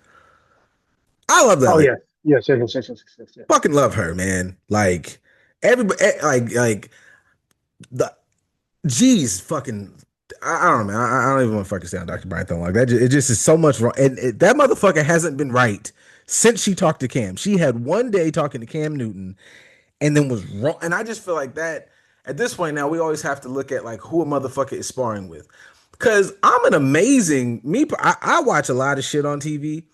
I love that Oh lady. yeah, Yes, yes, yes, yes, yes, yes, yes. Fucking love her, man. Like everybody, like the Geez, fucking. I don't know, man. I don't even want to fucking say on Dr. Brian Thorne like that. It just is so much wrong. And that motherfucker hasn't been right since she talked to Cam. She had one day talking to Cam Newton and then was wrong. And I just feel like that at this point now, we always have to look at like who a motherfucker is sparring with. Because I'm an amazing me. I watch a lot of shit on TV.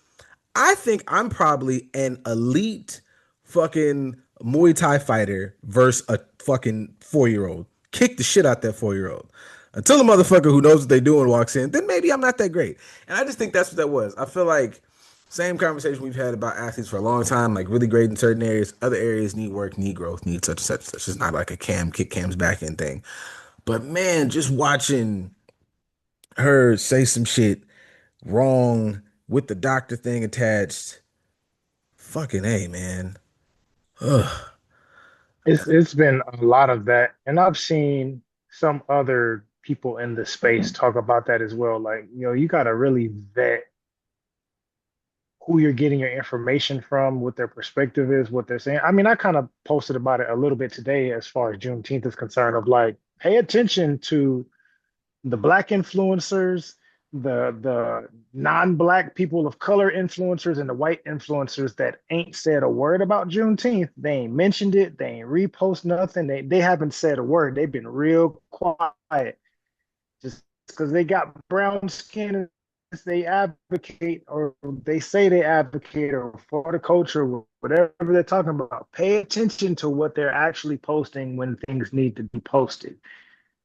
I think I'm probably an elite fucking Muay Thai fighter versus a fucking 4 year old. Kick the shit out that 4 year old. Until a motherfucker who knows what they're doing walks in, then maybe I'm not that great. And I just think that's what that was. I feel like same conversation we've had about athletes for a long time, like really great in certain areas. Other areas need work, need growth, need such and such and such. It's not like a Cam kick Cam's back end thing. But man, just watching her say some shit wrong with the doctor thing attached. Fucking A, man. Ugh. It's been a lot of that, and I've seen some other people in the space talk about that as well. Like, you got to really vet who you're getting your information from, what their perspective is, what they're saying. I mean, I kind of posted about it a little bit today as far as Juneteenth is concerned, of like, pay attention to the black influencers, the non-black people of color influencers, and the white influencers that ain't said a word about Juneteenth. They ain't mentioned it. They ain't repost nothing. They haven't said a word. They've been real quiet. Just because they got brown skin, they advocate, or they say they advocate, or for the culture, whatever they're talking about. Pay attention to what they're actually posting when things need to be posted.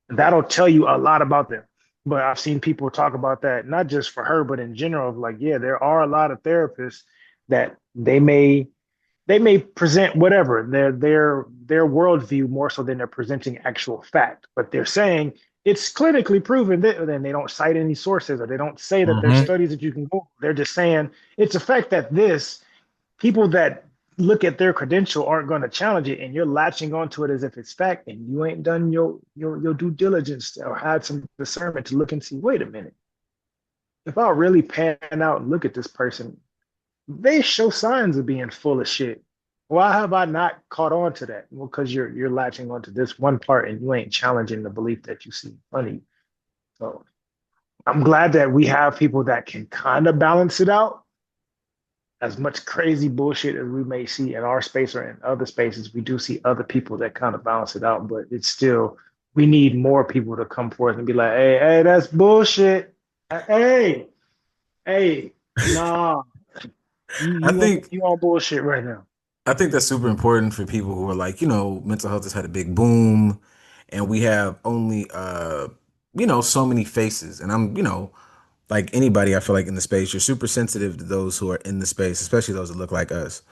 That'll tell you a lot about them. But I've seen people talk about that, not just for her, but in general, of like, yeah, there are a lot of therapists that they may present whatever their worldview more so than they're presenting actual fact, but they're saying it's clinically proven that. Then they don't cite any sources, or they don't say that there's Hmm. studies that you can go. They're just saying it's a fact that this people that look at their credential aren't going to challenge it, and you're latching onto it as if it's fact, and you ain't done your due diligence or had some discernment to look and see. Wait a minute, if I really pan out and look at this person, they show signs of being full of shit. Why have I not caught on to that? Well, because you're latching onto this one part and you ain't challenging the belief that you see funny. So I'm glad that we have people that can kind of balance it out. As much crazy bullshit as we may see in our space or in other spaces, we do see other people that kind of balance it out. But it's still, we need more people to come forth and be like, hey, hey, that's bullshit. Hey, hey, nah, you I you on think you on bullshit right now. I think that's super important for people who are like, mental health has had a big boom and we have only so many faces. And I'm, like anybody, I feel like in the space, you're super sensitive to those who are in the space, especially those that look like us.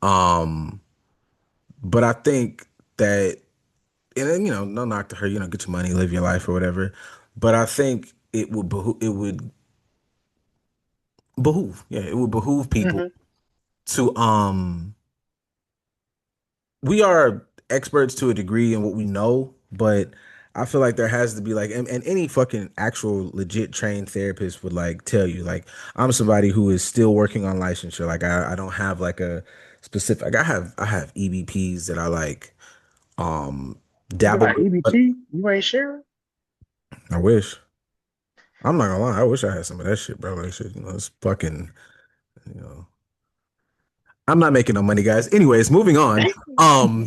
Um, but I think that and then, no knock to her, get your money, live your life or whatever. But I think it would behoove people Hmm. to we are experts to a degree in what we know, but I feel like there has to be like and any fucking actual legit trained therapist would like tell you like I'm somebody who is still working on licensure. Like I don't have like a specific like I have EBPs that I like You dabble got with, but EBT? You ain't sharing? I wish. I'm not gonna lie, I wish I had some of that shit, bro. That shit, it's fucking, you know. I'm not making no money, guys. Anyways, moving on.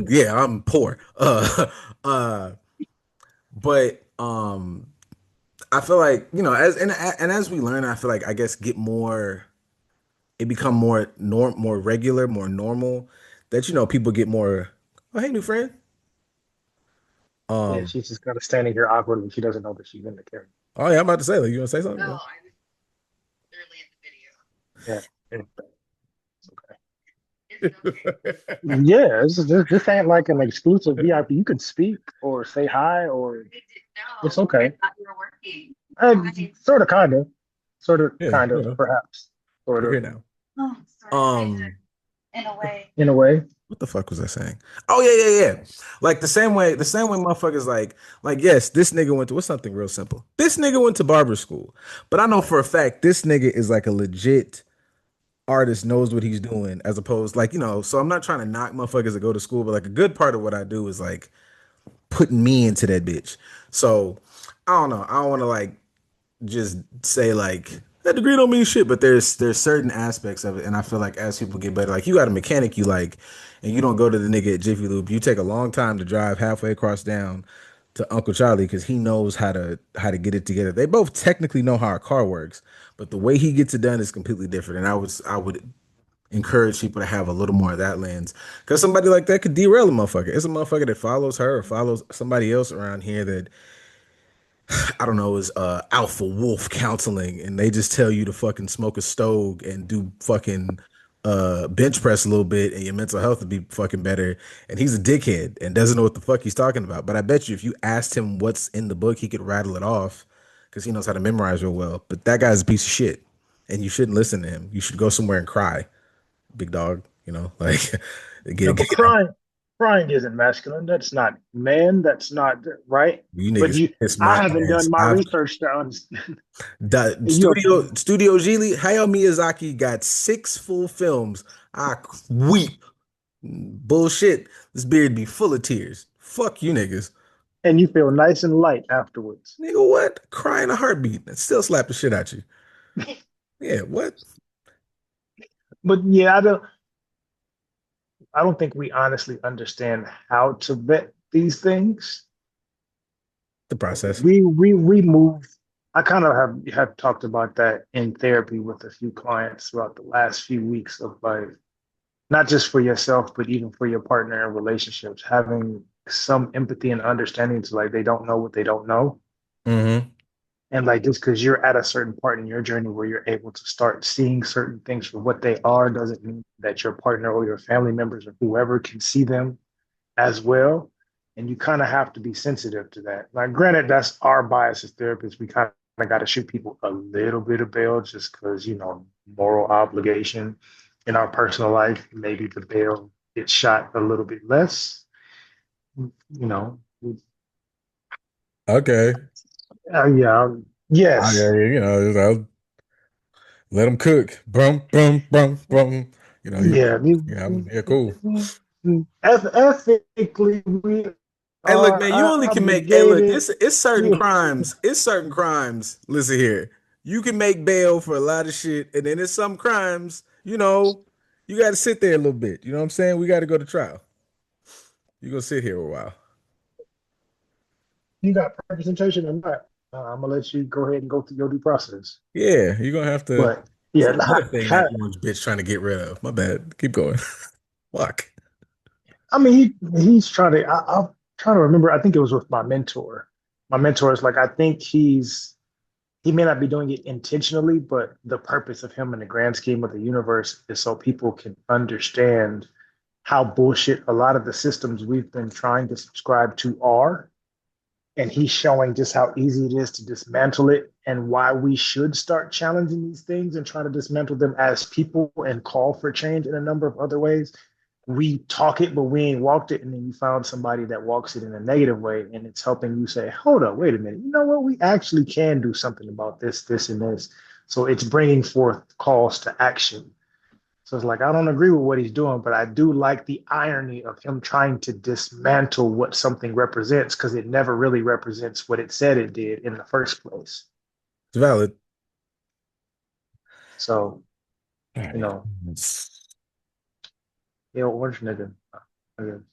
Yeah, I'm poor. Uh, but I feel like, as as we learn, I feel like I guess get more it become more regular, more normal that people get more, oh hey new friend. Yeah, Um she's just kind of standing here awkwardly. She doesn't know that she's in the camera. oh yeah, I'm about to say like you want to say something? Yeah. Yeah. Yeah. Yeah, this ain't like an exclusive VIP. You can speak or say hi, or it's okay. Sort of, Yeah, kind of, perhaps, sort we're here of, now. Um in a way. what the fuck was I saying? Oh yeah. Like the same way motherfuckers like yes, this nigga went to what's something real simple. This nigga went to barber school. But I know for a fact this nigga is like a legit artist knows what he's doing as opposed like, so I'm not trying to knock motherfuckers that go to school, but like a good part of what I do is like putting me into that bitch. So I don't know. I don't want to like just say like that degree don't mean shit, but there's certain aspects of it, and I feel like as people get better, like you got a mechanic you like, and you don't go to the nigga at Jiffy Lube. You take a long time to drive halfway across down to Uncle Charlie because he knows how to get it together. They both technically know how a car works, but the way he gets it done is completely different. And I would encourage people to have a little more of that lens because somebody like that could derail a motherfucker. It's a motherfucker that follows her or follows somebody else around here that I don't know, is alpha wolf counseling, and they just tell you to fucking smoke a stove and do fucking bench press a little bit, and your mental health will be fucking better. And he's a dickhead and doesn't know what the fuck he's talking about. But I bet you if you asked him what's in the book, he could rattle it off because he knows how to memorize real well. But that guy's a piece of shit, and you shouldn't listen to him. You should go somewhere and cry, big dog. Like No, get but get out. crying isn't masculine. That's not man. That's not right. You But niggas you, kiss I my haven't ass. done my I've research to understand. Studio Studio Ghibli, Hayao Miyazaki got 6 full films. I weep. Bullshit. This beard be full of tears. Fuck you niggas. And you feel nice and light afterwards. Nigga, what? Cry in a heartbeat and still slap the shit out you. Yeah, what? But yeah, I don't think we honestly understand how to vet these things. The process. We move. I kind of have talked about that in therapy with a few clients throughout the last few weeks of like not just for yourself, but even for your partner in relationships, having some empathy and understanding to like they don't know what they don't know. Mm-hmm. And like just because you're at a certain part in your journey where you're able to start seeing certain things for what they are doesn't mean that your partner or your family members or whoever can see them as well. And you kind of have to be sensitive to that. Like, granted, that's our bias as therapists. We kind of got to shoot people a little bit of bail just because, moral obligation in our personal life. Maybe the bail gets shot a little bit less, you know. Okay. Yeah, yes. I'll let them cook. Brum, brum, brum, brum. Yeah. Yeah, cool. Ethically, we Hey, look, are man, you only can make, hey, look, obligated it's certain to. crimes. It's certain crimes. Listen here. You can make bail for a lot of shit, and then there's some crimes, you got to sit there a little bit. You know what I'm saying? We got to go to trial. You gonna sit here a while. You got representation or not, I'm gonna let you go ahead and go through your due process. Yeah, you're gonna have to. But It's yeah, another thing that orange bitch trying to get rid of. My bad. Keep going. Fuck. I mean, he's trying to. I'm trying to remember. I think it was with my mentor. My mentor is like, I think he may not be doing it intentionally, but the purpose of him in the grand scheme of the universe is so people can understand how bullshit a lot of the systems we've been trying to subscribe to are, and he's showing just how easy it is to dismantle it and why we should start challenging these things and try to dismantle them as people and call for change in a number of other ways. We talk it, but we ain't walked it. And then you found somebody that walks it in a negative way, and it's helping you say, hold up, wait a minute. You know what? We actually can do something about this, and this. So it's bringing forth calls to action. So it's like, I don't agree with what he's doing, but I do like the irony of him trying to dismantle what something represents because it never really represents what it said it did in the first place. It's valid. So, All you right. know, orange nigga.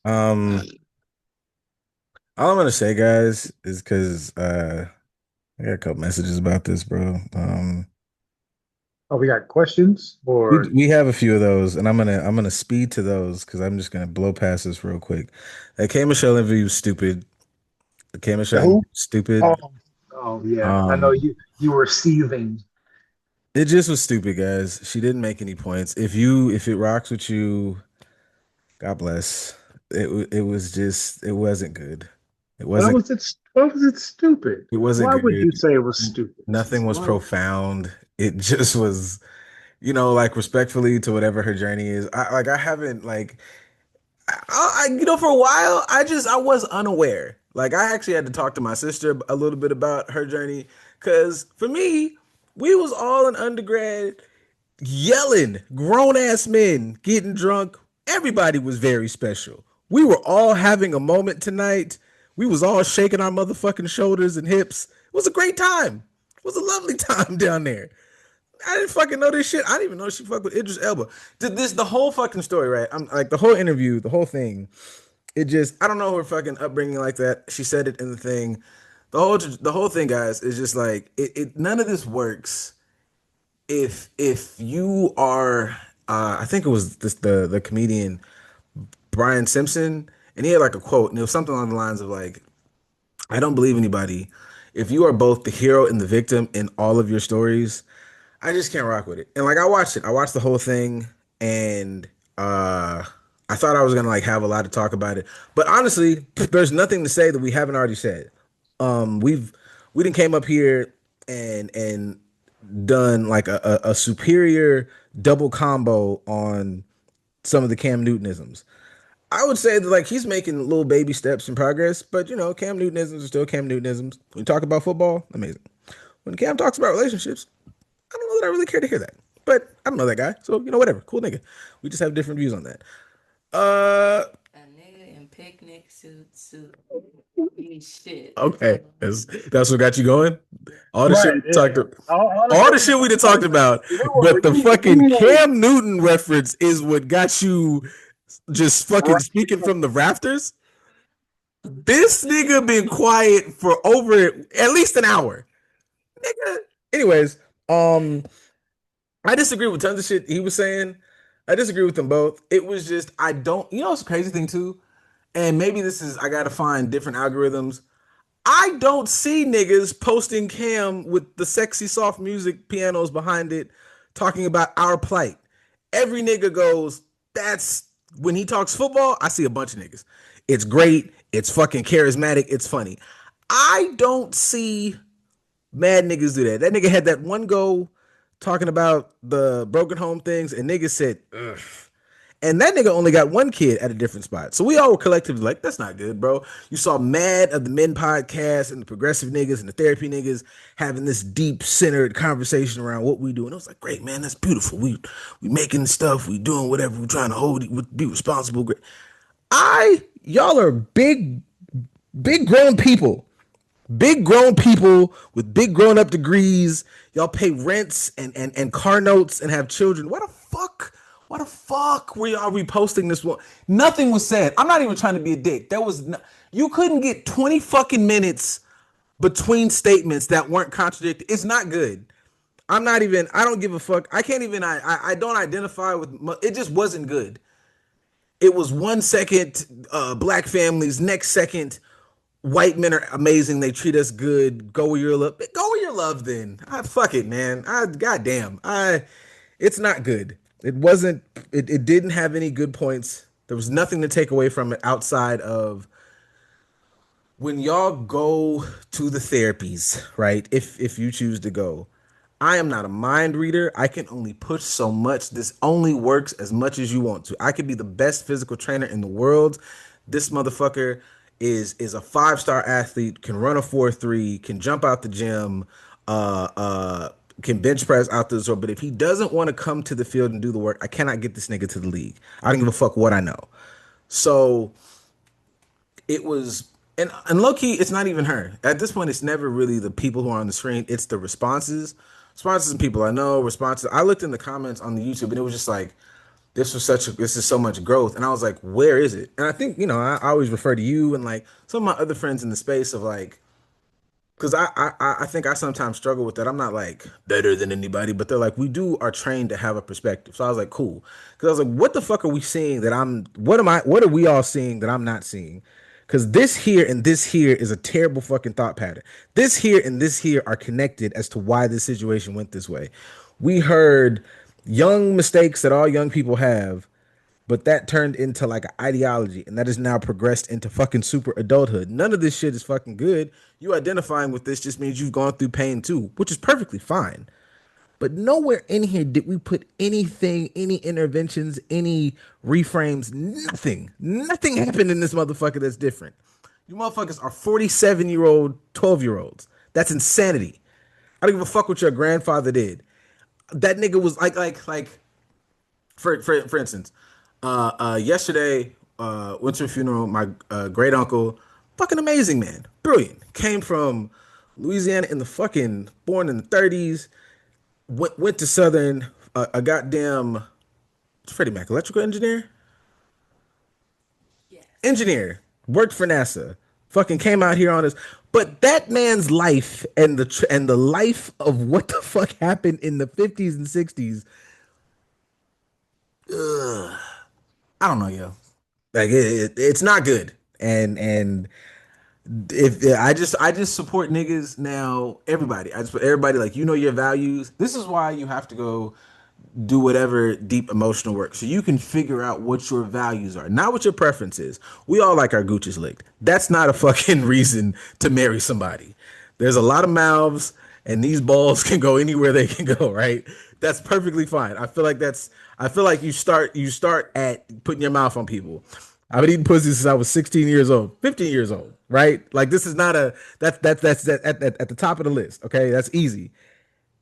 Um, all I'm gonna say, guys, is because I got a couple messages about this, bro. Oh, we got questions We or we have a few of those, and I'm gonna speed to those because I'm just gonna blow past this real quick. That K Michelle interview was stupid. The K the Michelle interview who? was stupid. Oh, oh yeah. I know Um, you were seething. it just was stupid, guys. She didn't make any points. If it rocks with you, God bless. It was just it wasn't good. It wasn't Why was it stupid? it wasn't Why would you good. say it was stupid? Nothing was Why? profound. It just was, like respectfully to whatever her journey is. I haven't like for a while, I was unaware. Like I actually had to talk to my sister a little bit about her journey because for me, we was all in undergrad. yelling, grown ass men getting drunk. Everybody was very special. We were all having a moment tonight. We was all shaking our motherfucking shoulders and hips. It was a great time. It was a lovely time down there. I didn't fucking know this shit. I didn't even know she fucked with Idris Elba. Did this the whole fucking story, right? I'm like the whole interview, the whole thing. It just I don't know her fucking upbringing like that. She said it in the thing. The whole thing, guys, is just like it none of this works if you are I think it was this the comedian Brian Simpson, and he had like a quote, and it was something along the lines of like, I don't believe anybody. If you are both the hero and the victim in all of your stories, I just can't rock with it. And like I watched it. I watched the whole thing and I thought I was gonna like have a lot to talk about it. But honestly, there's nothing to say that we haven't already said. We've we didn't came up here and done like a superior double combo on some of the Cam Newtonisms. I would say that like he's making little baby steps in progress, but you know, Cam Newtonisms are still Cam Newtonisms. When you talk about football, amazing. When Cam talks about relationships, I don't know that I really care to hear that. But I don't know that guy. So, you know, whatever. Cool nigga. We just have different views on that. Uh A nigga in picnic suit. Shit. okay. That's what got you going? All the shit Right. we Yeah. talked about. All the All shit the we shit we done talked talked about. about, We but were, the give fucking me those. Cam Newton reference is what got you just fucking Right. speaking from the rafters. This nigga been quiet for over at least an hour. Nigga. Anyways, um, I disagree with tons of shit he was saying. I disagree with them both. It was just I don't. You know, it's a crazy thing too, and maybe this is I gotta find different algorithms. I don't see niggas posting Cam with the sexy soft music pianos behind it, talking about our plight. Every nigga goes, that's when he talks football. I see a bunch of niggas. It's great. It's fucking charismatic. It's funny. I don't see mad niggas do that. That nigga had that one go talking about the broken home things, and niggas said, ugh. And that nigga only got one kid at a different spot. So we all were collectively like, that's not good, bro. You saw Mad of the Men podcast and the progressive niggas and the therapy niggas having this deep centered conversation around what we do. And I was like, great, man, that's beautiful. We making stuff, we doing whatever, we trying to hold it, be responsible. Great. Y'all are big grown people. Big grown people with big grown up degrees. Y'all pay rents and car notes and have children. What the fuck? What the fuck were y'all reposting this one? Nothing was said. I'm not even trying to be a dick. You couldn't get 20 fucking minutes between statements that weren't contradicted. It's not good. I don't give a fuck. I can't even, I don't identify with, it just wasn't good. It was 1 second, black families, next second, white men are amazing. They treat us good. Go where your love. Go where your love. Then fuck it, man. Goddamn. It's not good. It wasn't. It didn't have any good points. There was nothing to take away from it outside of when y'all go to the therapies, right? If you choose to go, I am not a mind reader. I can only push so much. This only works as much as you want to. I could be the best physical trainer in the world. This motherfucker is a five-star athlete, can run a 4.3, can jump out the gym, uh uh can bench press out the door. But if he doesn't want to come to the field and do the work, I cannot get this nigga to the league. I don't give a fuck what I know. So it was and low key, it's not even her. At this point, it's never really the people who are on the screen. It's the responses. Responses and people I know, responses. I looked in the comments on the YouTube and it was just like this is so much growth. And I was like, where is it? And I think, you know, I always refer to you and like some of my other friends in the space of like because I think I sometimes struggle with that. I'm not like better than anybody, but they're like, we do are trained to have a perspective. So I was like, cool. Because I was like, what the fuck are we seeing that what are we all seeing that I'm not seeing? Because this here and this here is a terrible fucking thought pattern. This here and this here are connected as to why this situation went this way. We heard young mistakes that all young people have, but that turned into like an ideology, and that has now progressed into fucking super adulthood. None of this shit is fucking good. You identifying with this just means you've gone through pain too, which is perfectly fine. But nowhere in here did we put anything, any interventions, any reframes, nothing. Nothing happened in this motherfucker that's different. You motherfuckers are 47-year-old, 12-year-olds. That's insanity. I don't give a fuck what your grandfather did. that nigga was like for instance, yesterday, went to a funeral. My great uncle, fucking amazing man, brilliant. Came from Louisiana in the fucking born in the 30s. Went to Southern, a goddamn Freddie Mac electrical Yes. engineer, worked for NASA, fucking came out here on his. But that man's life and the life of what the fuck happened in the 50s and 60s, I don't know, yo. Like it's not good. And if I just support niggas now, everybody. I just put everybody, like, you know your values. This is why you have to go do whatever deep emotional work so you can figure out what your values are, not what your preference is. We all like our gooches licked. That's not a fucking reason to marry somebody. There's a lot of mouths, and these balls can go anywhere they can go, right? That's perfectly fine. I feel like you start at putting your mouth on people. I've been eating pussy since I was 16 years old, 15 years old, right? Like, this is not a that's at the top of the list. Okay, that's easy.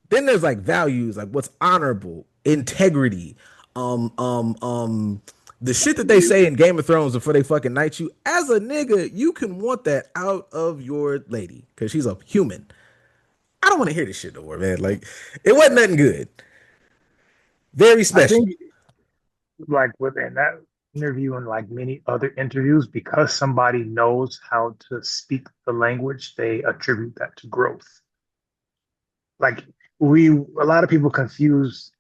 Then there's like values, like what's honorable, integrity, um, um, um, the shit that they say in Game of Thrones before they fucking knight you. As a nigga, you can want that out of your lady because she's a human. I don't want to hear this shit no more, man. Like, it wasn't nothing good. Very I special. think like within that interview and like many other interviews, because somebody knows how to speak the language, they attribute that to growth. Like a lot of people confuse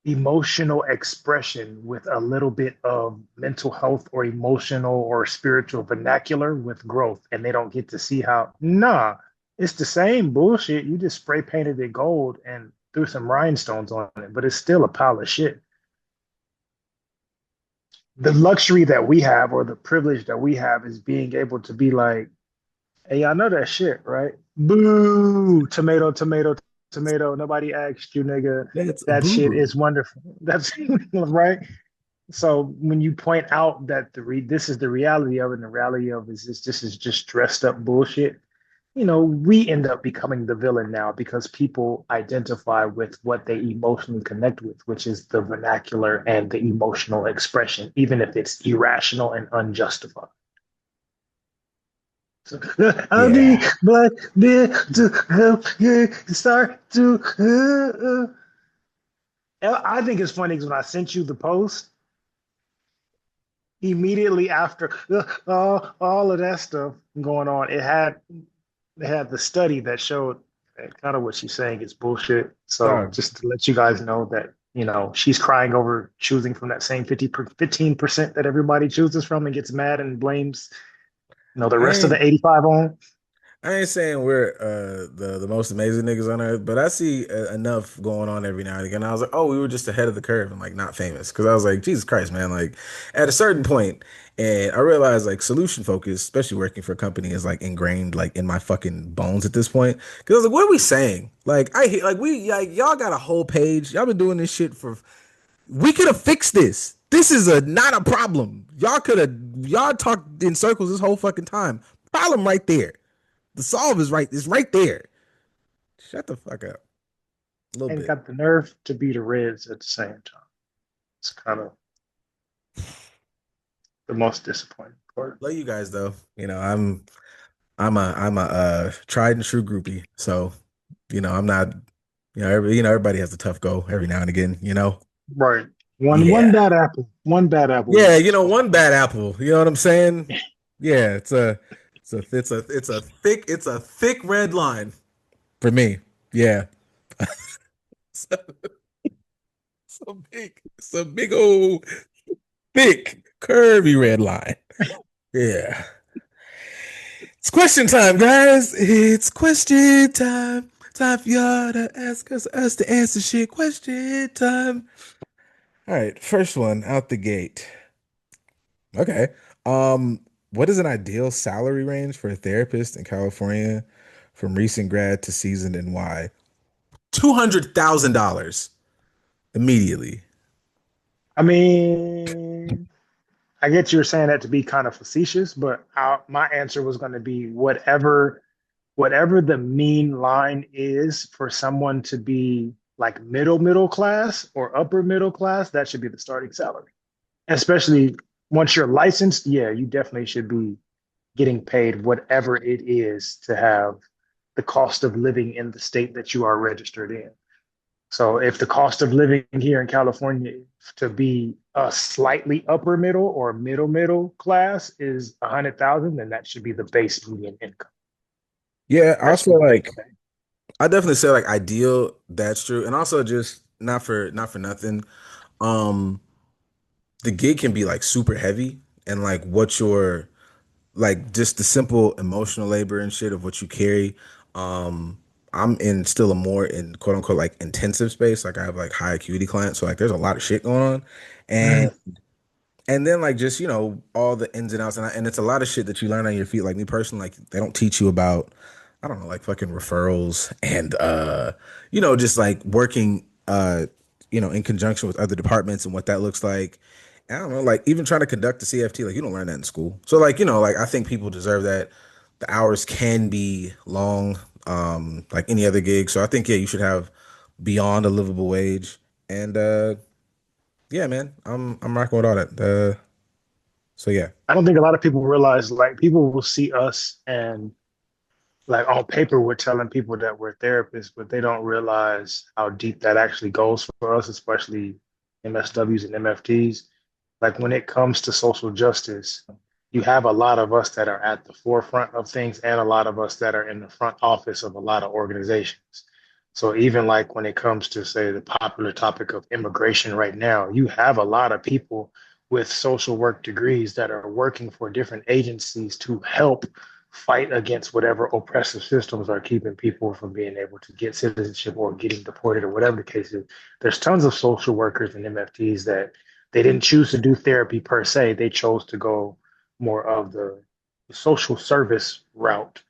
emotional expression with a little bit of mental health or emotional or spiritual vernacular with growth, and they don't get to see how, nah, it's the same bullshit. You just spray painted it gold and threw some rhinestones on it, but it's still a pile of shit. The luxury that we have or the privilege that we have is being able to be like, hey, I know that shit, right? Boo, tomato, tomato, tomato. Nobody asked you, nigga. That's That boo shit boo. is wonderful. That's right. So when you point out that this is the reality of it, and the reality of it is this is just dressed up bullshit, we end up becoming the villain now because people identify with what they emotionally connect with, which is the vernacular and the emotional expression, even if it's irrational and unjustified. So, I'll be Yeah. black there to help you start to. I think it's funny because when I sent you the post, immediately after all of that stuff going on, it had the study that showed kind of what she's saying is bullshit. So Dog. just to let you guys know that she's crying over choosing from that same 15% that everybody chooses from and gets mad and blames the I rest of ain't the 85 on. I ain't saying we're the most amazing niggas on earth, but I see enough going on every now and again. I was like, oh, we were just ahead of the curve and like not famous, because I was like, Jesus Christ, man! Like, at a certain point, and I realized like solution focus, especially working for a company, is like ingrained like in my fucking bones at this point. Because I was like, what are we saying? Like, I hate, like, we like, y'all got a whole page. Y'all been doing this shit for. We could have fixed this. This is a not a problem. Y'all talked in circles this whole fucking time. Problem right there. The solve is right. It's right there. Shut the fuck up. A little And bit. got the nerve to be the Reds at the same time. It's kind of the most disappointing part. Love you guys though. I'm a tried and true groupie. So, I'm not, everybody has a tough go every now and again. Right. One Yeah. bad apple. One bad apple Yeah, is fine. one bad apple. You know what I'm saying? Yeah, it's a thick red line for me. Yeah. So, it's a big old thick curvy red line. Yeah. It's question time, guys. It's question time. Time for y'all to ask us to answer shit. Question time. All right, first one out the gate. Okay. What is an ideal salary range for a therapist in California from recent grad to seasoned, and why? $200,000 immediately. I mean, I get you're saying that to be kind of facetious, but my answer was going to be whatever the mean line is for someone to be like middle class or upper middle class, that should be the starting salary. Especially once you're licensed, yeah, you definitely should be getting paid whatever it is to have the cost of living in the state that you are registered in. So if the cost of living here in California to be a slightly upper middle or middle class is 100,000, then that should be the base median income. Yeah, That's also what I like think. I definitely say like ideal, that's true. And also just not for nothing. Um, the gig can be like super heavy and like what your like just the simple emotional labor and shit of what you carry. Um, I'm in still a more in quote unquote like intensive space. Like I have like high acuity clients, so like there's a lot of shit going on. And Mm. then like just, all the ins and outs and it's a lot of shit that you learn on your feet. Like me personally, like they don't teach you about, I don't know, like fucking referrals and just like working in conjunction with other departments and what that looks like. I don't know, like even trying to conduct a CFT, like you don't learn that in school. So like, like I think people deserve that. The hours can be long, like any other gig. So I think yeah, you should have beyond a livable wage. And yeah, man, I'm rocking with all that. So yeah. I don't think a lot of people realize like people will see us and like on paper we're telling people that we're therapists, but they don't realize how deep that actually goes for us, especially MSWs and MFTs. Like when it comes to social justice, you have a lot of us that are at the forefront of things and a lot of us that are in the front office of a lot of organizations. So even like when it comes to say the popular topic of immigration right now, you have a lot of people with social work degrees that are working for different agencies to help fight against whatever oppressive systems are keeping people from being able to get citizenship or getting deported or whatever the case is. There's tons of social workers and MFTs that they didn't choose to do therapy per se. They chose to go more of the social service route.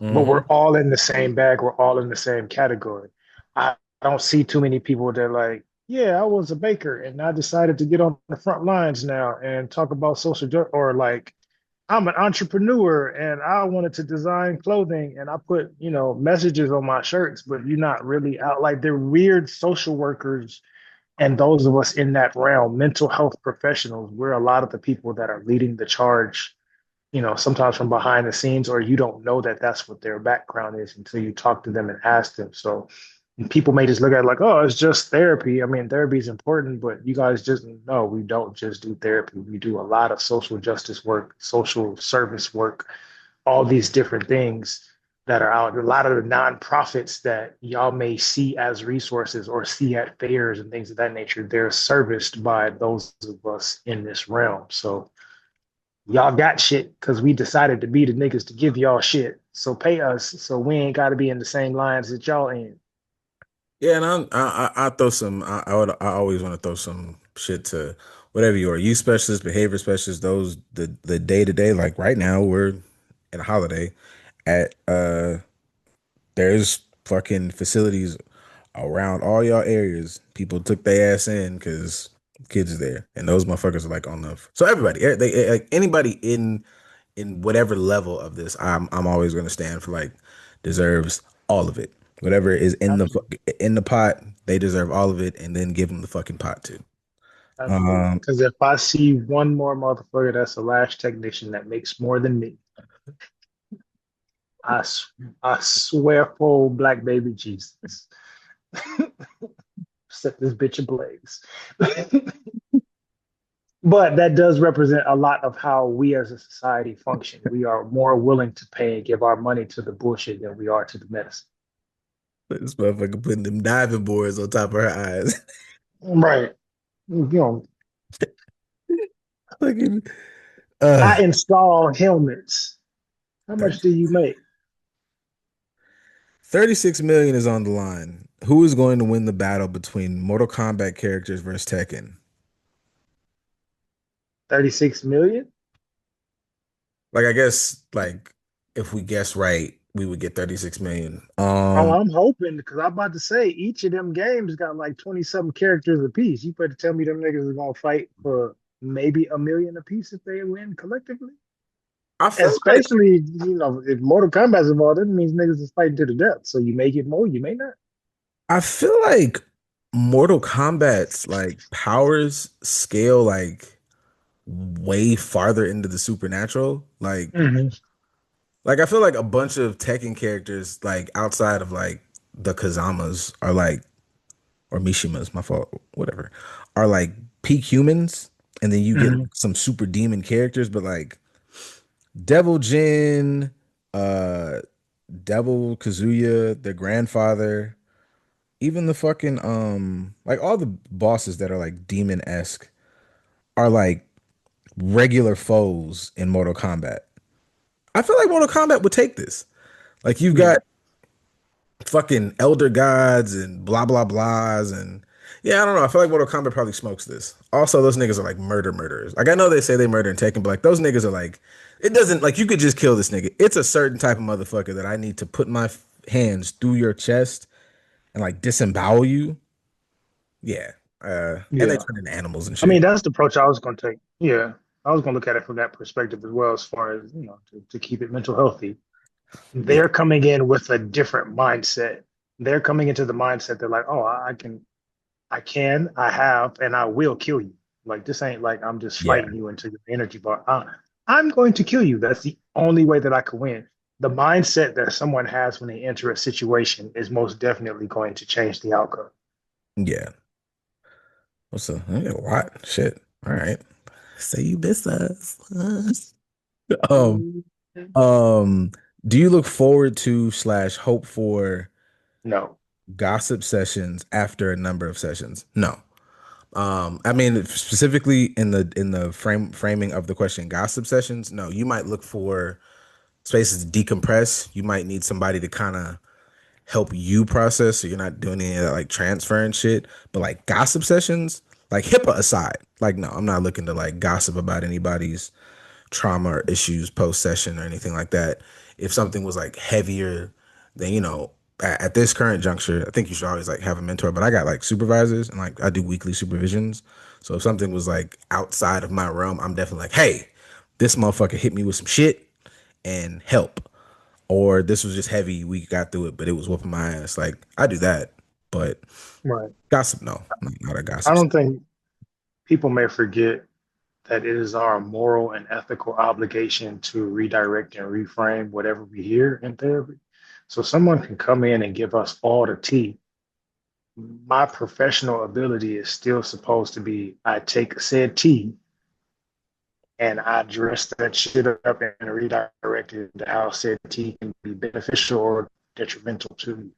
But we're Hmm. all in the same bag. We're all in the same category. I don't see too many people that are like, yeah, I was a baker and I decided to get on the front lines now and talk about social justice, or like I'm an entrepreneur and I wanted to design clothing and I put, messages on my shirts, but you're not really out. Like they're weird social workers and those of us in that realm, mental health professionals, we're a lot of the people that are leading the charge, sometimes from behind the scenes, or you don't know that that's what their background is until you talk to them and ask them. So people may just look at it like, oh, it's just therapy. I mean, therapy is important, but you guys just know we don't just do therapy. We do a lot of social justice work, social service work, all these different things that are out. A lot of the nonprofits that y'all may see as resources or see at fairs and things of that nature, they're serviced by those of us in this realm. So y'all got shit because we decided to be the niggas to give y'all shit. So pay us so we ain't got to be in the same lines that y'all in. Yeah, and I throw some. I always want to throw some shit to whatever you are, youth specialist, behavior specialist. Those the day to day. Like right now, we're at a holiday. At there's fucking facilities around all y'all areas. People took their ass in because kids are there, and those motherfuckers are like on the. So everybody, like anybody in whatever level of this, I'm always gonna stand for like deserves all of it. Whatever is Absolutely. in the pot, they deserve all of it, and then give them the fucking pot too. Absolutely. Um, Because if I see one more motherfucker that's a lash technician that makes more than me, I, I swear for black baby Jesus, set this bitch ablaze. But that does represent a lot of how we as a society function. We are more willing to pay and give our money to the bullshit than we are to the medicine. this motherfucker putting them diving boards on top of her eyes. Right. You know, Fucking, I uh, install helmets. How much 30, do you make? 36 million is on the line. Who is going to win the battle between Mortal Kombat characters versus Tekken? 36 million? Like I guess like if we guess right, we would get 36 million. Oh, I'm hoping because I'm about to say each of them games got like 20 something characters apiece. You better tell me them niggas is gonna fight for maybe a million apiece if they win collectively. I feel like Especially, if Mortal Kombat's involved, that means niggas is fighting to the death. So you may get more, you may not. I feel like Mortal Kombat's like powers scale like way farther into the supernatural. Hmm. Like I feel like a bunch of Tekken characters like outside of like the Kazamas are like or Mishimas, my fault, whatever, are like peak humans, and then you get Hmm. like, some super demon characters, but like Devil Jin, uh, Devil Kazuya, their grandfather, even the fucking like all the bosses that are like demon-esque are like regular foes in Mortal Kombat. I feel like Mortal Kombat would take this. Like you've Yeah. got fucking elder gods and blah blah blahs and yeah, I don't know. I feel like Mortal Kombat probably smokes this. Also, those niggas are like murderers. Like I know they say they murder and Tekken, but like those niggas are like it doesn't like you could just kill this nigga. It's a certain type of motherfucker that I need to put my hands through your chest and like disembowel you. Yeah. And they Yeah. turn into animals and I mean, shit. that's the approach I was going to take. Yeah. I was going to look at it from that perspective as well, as far as, to keep it mental healthy. Yeah. They're coming in with a different mindset. They're coming into the mindset. They're like, oh, I have, and I will kill you. Like, this ain't like I'm just Yeah. fighting you into your energy bar. I'm going to kill you. That's the only way that I can win. The mindset that someone has when they enter a situation is most definitely going to change the outcome. Yeah. What's up? I got a lot. Shit. All right. Say you miss us. Um, um, do you look forward to slash hope for No. gossip sessions after a number of sessions? No. I mean specifically in the framing of the question, gossip sessions. No, you might look for spaces to decompress. You might need somebody to kind of help you process so you're not doing any of that like transfer and shit. But like gossip sessions, like HIPAA aside, like no, I'm not looking to like gossip about anybody's trauma or issues post session or anything like that. If something was like heavier, then at this current juncture, I think you should always like have a mentor. But I got like supervisors and like I do weekly supervisions. So if something was like outside of my realm, I'm definitely like, hey, this motherfucker hit me with some shit and help. Or this was just heavy, we got through it, but it was whooping my ass. Like I do that. But Right. gossip, no, not a I gossip. don't think people may forget that it is our moral and ethical obligation to redirect and reframe whatever we hear in therapy. So someone can come in and give us all the tea. My professional ability is still supposed to be I take said tea and I dress that shit up and redirect it to how said tea can be beneficial or detrimental to me.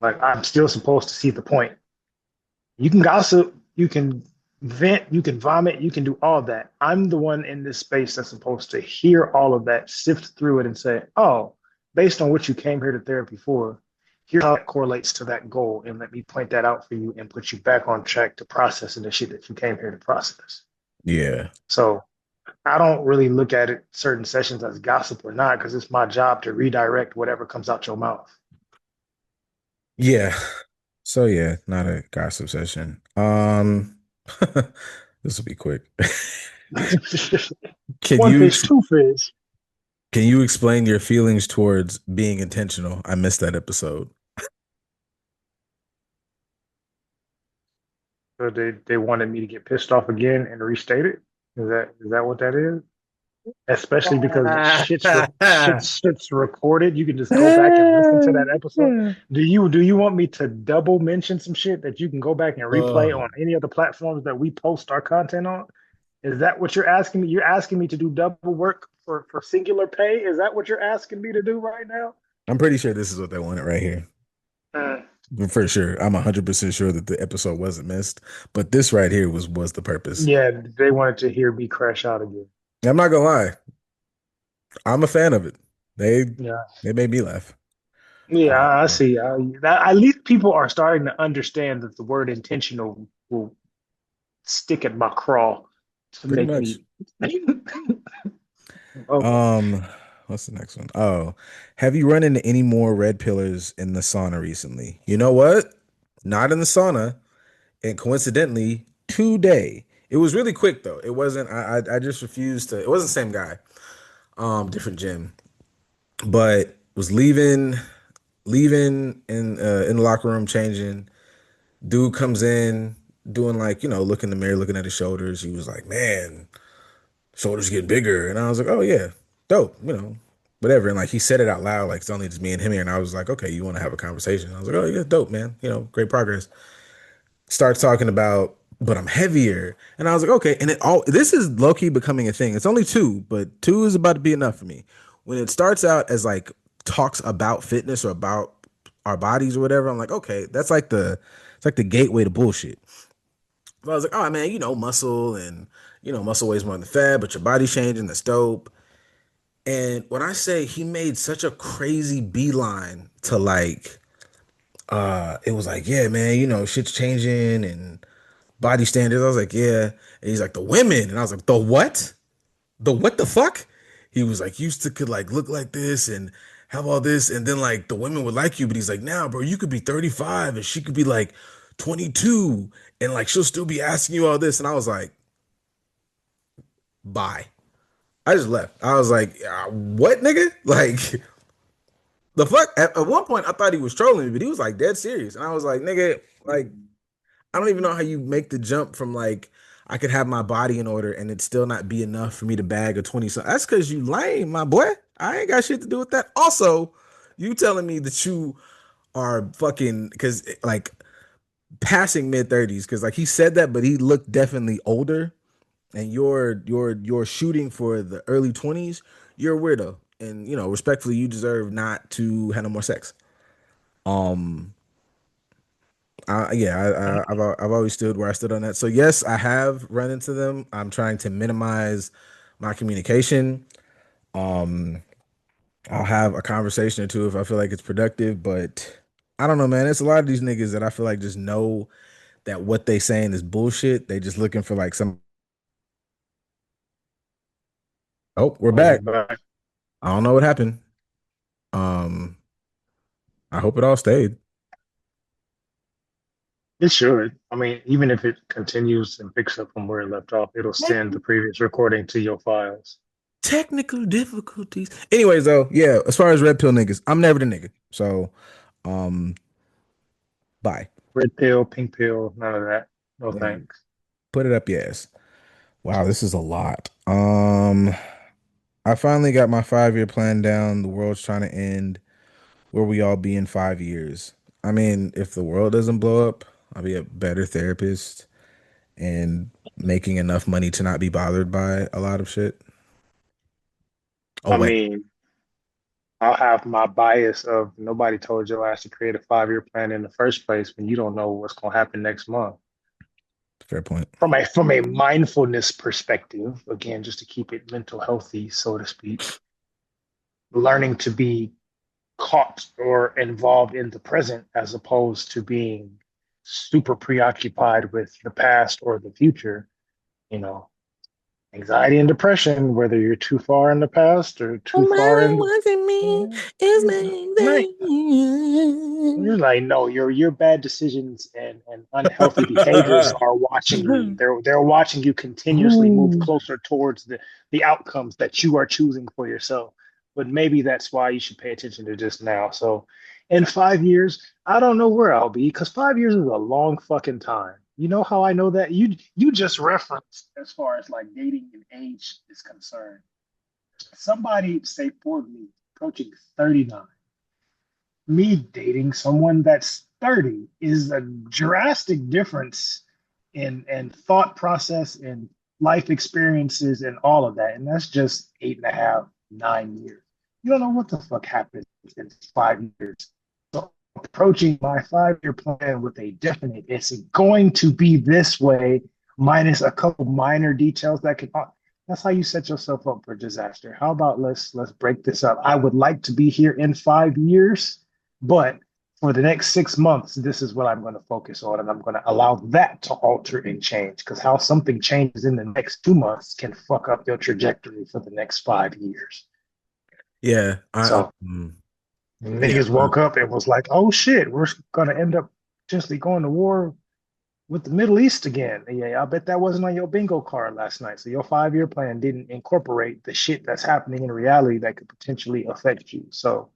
Like I'm still supposed to see the point. You can gossip, you can vent, you can vomit, you can do all that. I'm the one in this space that's supposed to hear all of that, sift through it, and say, oh, based on what you came here to therapy for, here's how it correlates to that goal. And let me point that out for you and put you back on track to processing the shit that you came here to process. Yeah. So I don't really look at it certain sessions as gossip or not, because it's my job to redirect whatever comes out your mouth. Yeah. So yeah, not a gossip session. This will be quick. Can One you fish, two fish. can you explain your feelings towards being intentional? I missed that episode. So they wanted me to get pissed off again and restate it. Is that what that is? Especially because shit's recorded. You can just go back and listen to that episode. Do you want me to double mention some shit that you can go back and replay Oh, on any of the platforms that we post our content on? Is that what you're asking me? You're asking me to do double work for singular pay? Is that what you're asking me to do right now? I'm pretty sure this is what they wanted right here. Uh, For sure. I'm 100% sure that the episode wasn't missed, but this right here was the purpose. yeah, they wanted to hear me crash out again. I'm not gonna lie. I'm a fan of it. They Yeah. they made me laugh. Yeah, Uh, I see. At least people are starting to understand that the word intentional will stick at my craw to Pretty make much. me. Okay. Um, what's the next one? Oh, have you run into any more red pillars in the sauna recently? You know what? Not in the sauna, and coincidentally, today. It was really quick though. It wasn't. I just refused to. It wasn't the same guy. Different gym, but was leaving leaving in the locker room, changing. Dude comes in, doing like, looking in the mirror, looking at his shoulders. He was like, man, shoulders get bigger. And I was like, oh yeah, dope, whatever. And like he said it out loud, like it's only just me and him here. And I was like, okay, you want to have a conversation? I was like, oh yeah, dope, man. Great progress. Starts talking about, but I'm heavier. And I was like, okay. And this is low key becoming a thing. It's only two, but two is about to be enough for me. When it starts out as like talks about fitness or about our bodies or whatever, I'm like, okay, it's like the gateway to bullshit. But I was like, oh man, muscle and muscle weighs more than fat, but your body's changing, that's dope. And when I say he made such a crazy beeline to like, it was like, yeah, man, shit's changing and body standards. I was like, yeah. And he's like, the women. And I was like, the what? The what the fuck? He was like, used to could like look like this and have all this, and then like the women would like you, but he's like, now, bro, you could be 35 and she could be like 22, and like she'll still be asking you all this. And I was like, bye. I just left. I was like, what, nigga? Like, the fuck? At one point, I thought he was trolling me, but he was like dead serious. And I was like, nigga, like, I don't even know how you make the jump from like I could have my body in order and it still not be enough for me to bag a 20 something. That's because you lame, my boy. I ain't got shit to do with that. Also, you telling me that you are fucking because like passing mid 30s, because like he said that, but he looked definitely older, and you're shooting for the early 20s. You're a weirdo, and respectfully, you deserve not to have no more sex. Um, yeah, I've always stood where I stood on that. So yes, I have run into them. I'm trying to minimize my communication. Um, I'll have a conversation or two if I feel like it's productive, but I don't know, man. It's a lot of these niggas that I feel like just know that what they saying is bullshit. They just looking for like some. Oh, we're Oh, you back. back. I don't know what happened. Um, I hope it all stayed. It should. I mean, even if it continues and picks up from where it left off, it'll send the previous recording to your files. Technical difficulties. Anyways, though, yeah, as far as red pill niggas, I'm never the nigga. So, um, bye. Red pill, pink pill, none of that. No Yeah, thanks. put it up your ass. Wow, this is a lot. I finally got my 5-year plan down. The world's trying to end. Where we all be in 5 years? I mean, if the world doesn't blow up, I'll be a better therapist and making enough money to not be bothered by a lot of shit. Oh I wait, mean, I'll have my bias of nobody told your ass to create a 5-year plan in the first place when you don't know what's going to happen next month. fair point. From a mindfulness perspective, again, just to keep it mental healthy, so to speak, learning to be caught or involved in the present as opposed to being super preoccupied with the past or the future, you know, anxiety and depression, whether you're too far in the past or too far in the Wasn't me, it's night. me. You're like, no, your bad decisions and unhealthy behaviors are watching you. They're watching you continuously move closer towards the outcomes that you are choosing for yourself. But maybe that's why you should pay attention to just now. So in 5 years, I don't know where I'll be because 5 years is a long fucking time. You know how I know that? You just referenced as far as like dating and age is concerned. Somebody say for me approaching 39, me dating someone that's 30 is a drastic difference in thought process and life experiences and all of that. And that's just 8.5, 9 years. You don't know what the fuck happens in 5 years. So approaching my 5-year plan with a definite, it's going to be this way, minus a couple minor details that can. That's how you set yourself up for disaster. How about let's break this up? I would like to be here in 5 years, but for the next 6 months, this is what I'm going to focus on, and I'm going to allow that to alter and change. Because how something changes in the next 2 months can fuck up your trajectory for the next 5 years. Yeah, So yeah, niggas woke up and was like, "Oh shit, we're going to end up potentially going to war with the Middle East again." Yeah, I bet that wasn't on your bingo card last night. So your 5-year plan didn't incorporate the shit that's happening in reality that could potentially affect you. So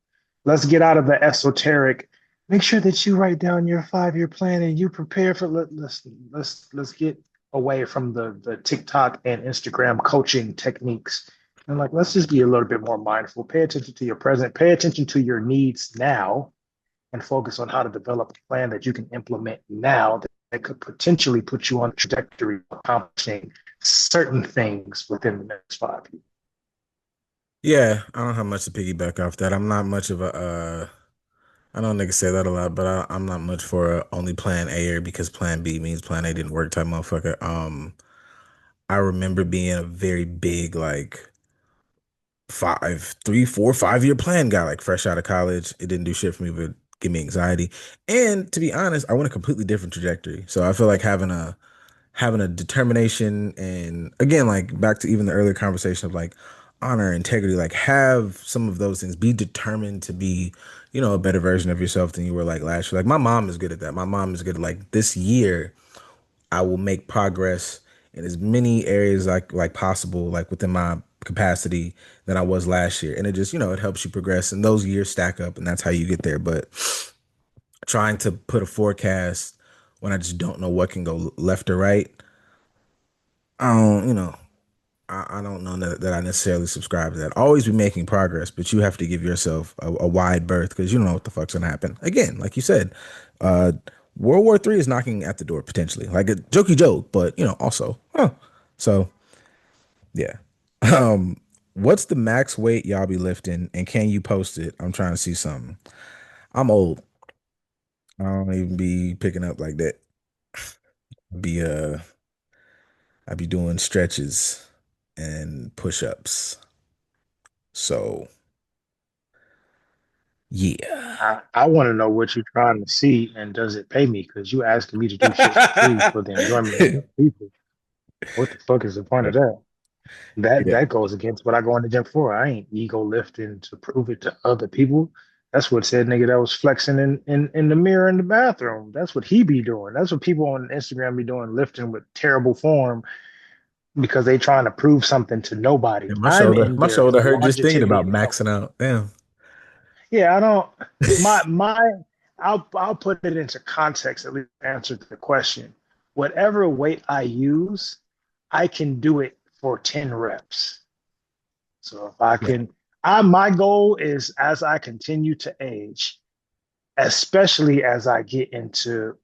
let's get out of the esoteric. Make sure that you write down your 5 year plan and you prepare for let's get away from the TikTok and Instagram coaching techniques. And like let's just be a little bit more mindful. Pay attention to your present, pay attention to your needs now, and focus on how to develop a plan that you can implement now that could potentially put you on a trajectory of accomplishing certain things within the next 5 years. Yeah, I don't have much to piggyback off that. I'm not much of a I know niggas say that a lot, but I'm not much for only plan A or because plan B means plan A didn't work type motherfucker. I remember being a very big like 5 year plan guy, like fresh out of college. It didn't do shit for me, but give me anxiety. And to be honest, I went a completely different trajectory. So I feel like having a determination and again, like back to even the earlier conversation of like honor, integrity, like have some of those things. Be determined to be, a better version of yourself than you were like last year. Like my mom is good at that. My mom is good at like this year. I will make progress in as many areas like possible, like within my capacity than I was last year. And it just, it helps you progress and those years stack up and that's how you get there. But trying to put a forecast when I just don't know what can go left or right, I don't, I don't know that I necessarily subscribe to that. Always be making progress, but you have to give yourself a wide berth because you don't know what the fuck's gonna happen. Again, like you said, uh, World War III is knocking at the door potentially, like a jokey joke, but also, huh. So yeah. Um, what's the max weight y'all be lifting, and can you post it? I'm trying to see something. I'm old. I don't even be picking up like that. Be I be doing stretches and push-ups. So yeah. I want to know what you're trying to see and does it pay me? Because you asking me to do shit for free for the enjoyment of other people. What the fuck is the point of that? Yeah. That goes against what I go in the gym for. I ain't ego lifting to prove it to other people. That's what said nigga that was flexing in the mirror in the bathroom. That's what he be doing. That's what people on Instagram be doing, lifting with terrible form because they trying to prove something to nobody. Yeah, my I'm shoulder, in my there shoulder for hurt just thinking longevity about and health. maxing out. Damn. Yeah, I don't. My I'll put it into context, at least answer the question. Whatever weight I use, I can do it for 10 reps. So if I Yeah. can, I my goal is as I continue to age, especially as I get into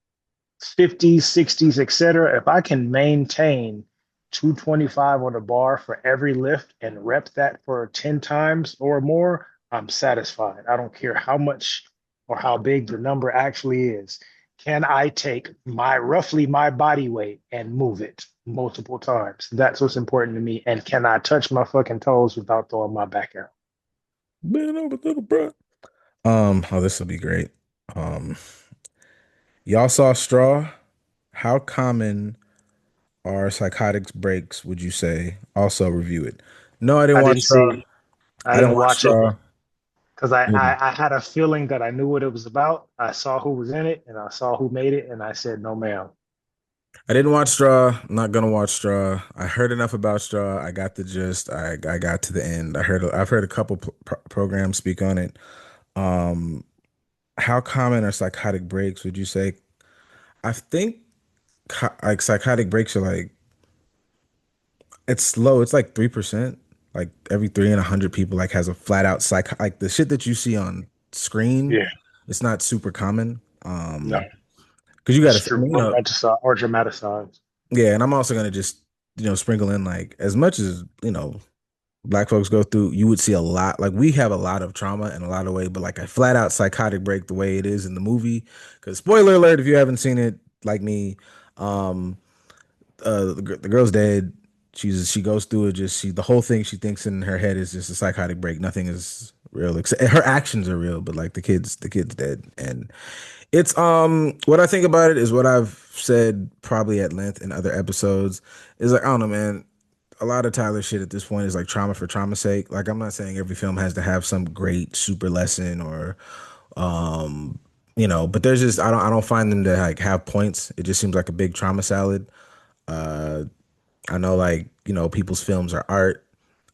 50s, 60s, etc., if I can maintain 225 on the bar for every lift and rep that for 10 times or more, I'm satisfied. I don't care how much or how big the number actually is. Can I take my roughly my body weight and move it multiple times? That's what's important to me. And can I touch my fucking toes without throwing my back out? Bend over, little bro. Oh, this will be great. Um, y'all saw Straw? How common are psychotic breaks, would you say? Also review it. No, I didn't I watch didn't see Straw. it. I I didn't didn't watch watch it Straw. because I had a feeling that I knew what it was about. I saw who was in it and I saw who made it, and I said, no, ma'am. I didn't watch Straw. I'm not gonna watch Straw. I heard enough about Straw. I got the gist. I got to the end. I've heard a couple programs speak on it. Um, how common are psychotic breaks, would you say? I think like psychotic breaks are like it's low. It's like 3%. Like every three in 100 people like has a flat out like the shit that you see on screen. Yeah, It's not super common. no, Because you got it's to, I true. mean, Romanticized or dramatized. yeah. And I'm also gonna just sprinkle in like as much as black folks go through, you would see a lot. Like we have a lot of trauma in a lot of ways, but like a flat out psychotic break the way it is in the movie. Because spoiler alert, if you haven't seen it, like me, um, the girl's dead. She goes through it. Just the whole thing she thinks in her head is just a psychotic break. Nothing is real. Except her actions are real, but like the kid's dead. And it's what I think about it is what I've said probably at length in other episodes. Is like I don't know, man, a lot of Tyler shit at this point is like trauma for trauma's sake. Like I'm not saying every film has to have some great super lesson or um but there's just I don't find them to like have points. It just seems like a big trauma salad. Uh I know like, people's films are art.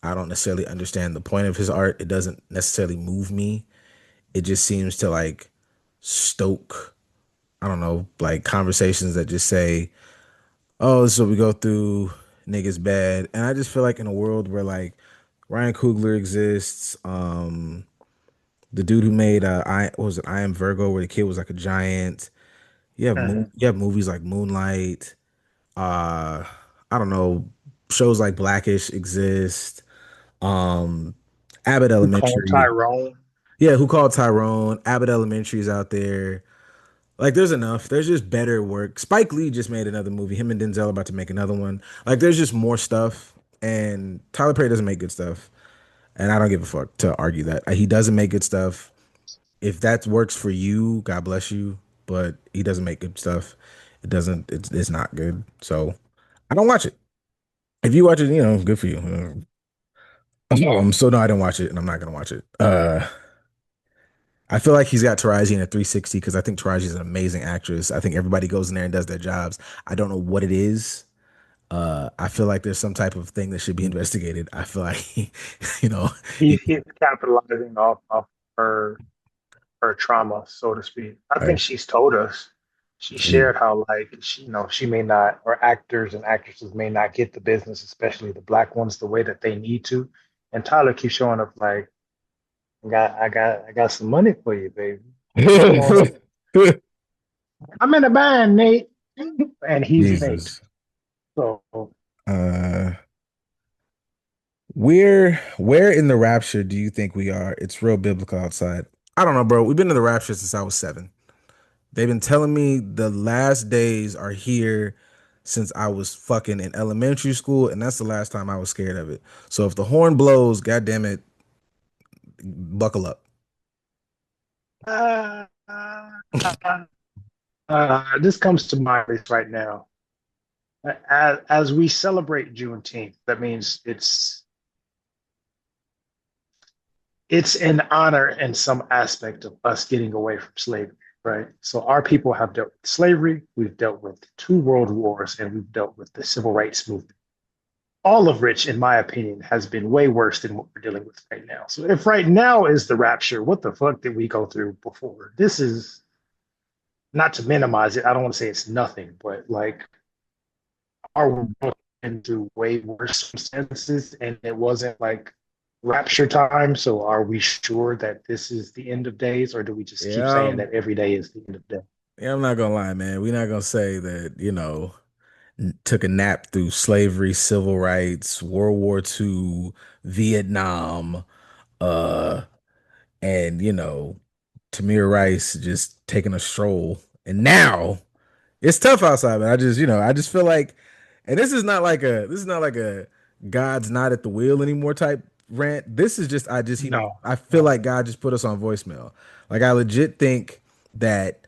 I don't necessarily understand the point of his art. It doesn't necessarily move me. it just seems to like stoke, I don't know, like conversations that just say, oh, this is what we go through, niggas bad. And I just feel like in a world where like Ryan Coogler exists, the dude who made I what was it, I Am Virgo, where the kid was like a giant. Mhm. You have movies like Moonlight, uh I don't know, shows like Blackish exist. Um Abbott Who called Elementary. Tyrone? Yeah, Who Called Tyrone? Abbott Elementary's out there. Like there's enough. There's just better work. Spike Lee just made another movie. Him and Denzel are about to make another one. Like there's just more stuff. And Tyler Perry doesn't make good stuff. And I don't give a fuck to argue that. He doesn't make good stuff. If that works for you, God bless you. But he doesn't make good stuff. It doesn't. It's not good. So I don't watch it. If you watch it, good for you. So no, I don't watch it, and I'm not gonna watch it. I feel like he's got Taraji in a 360 because I think Taraji is an amazing actress. I think everybody goes in there and does their jobs. I don't know what it is. I feel like there's some type of thing that should be investigated. I feel like, you know, he, He's capitalizing off her her trauma, so to speak. I think right. she's told us. She shared how like she may not, or actors and actresses may not get the business, especially the black ones, the way that they need to. And Tyler keeps showing up like, I got some money for you, baby. What's going on? I'm in a band, Nate, and he's Nate. Jesus. So Uh, where in the rapture do you think we are? It's real biblical outside. I don't know, bro. We've been in the rapture since I was 7. They've been telling me the last days are here since I was fucking in elementary school, and that's the last time I was scared of it. So if the horn blows, god damn it, buckle up. uh, this comes to mind right now. As we celebrate Juneteenth, that means it's an honor in some aspect of us getting away from slavery, right? So our people have dealt with slavery, we've dealt with 2 world wars, and we've dealt with the civil rights movement. All of which, in my opinion, has been way worse than what we're dealing with right now. So if right now is the rapture, what the fuck did we go through before? This is not to minimize it. I don't want to say it's nothing, but like our world into way worse circumstances, and it wasn't like rapture time. So are we sure that this is the end of days, or do we just keep Yeah, saying that every day is the end of day? yeah, I'm not gonna lie, man. We're not gonna say that, took a nap through slavery, civil rights, World War II, Vietnam, uh, and Tamir Rice just taking a stroll. And now it's tough outside, but I just feel like, and this is not like a God's not at the wheel anymore type rant. This is just, No, I feel no. like God just put us on voicemail. Like I legit think that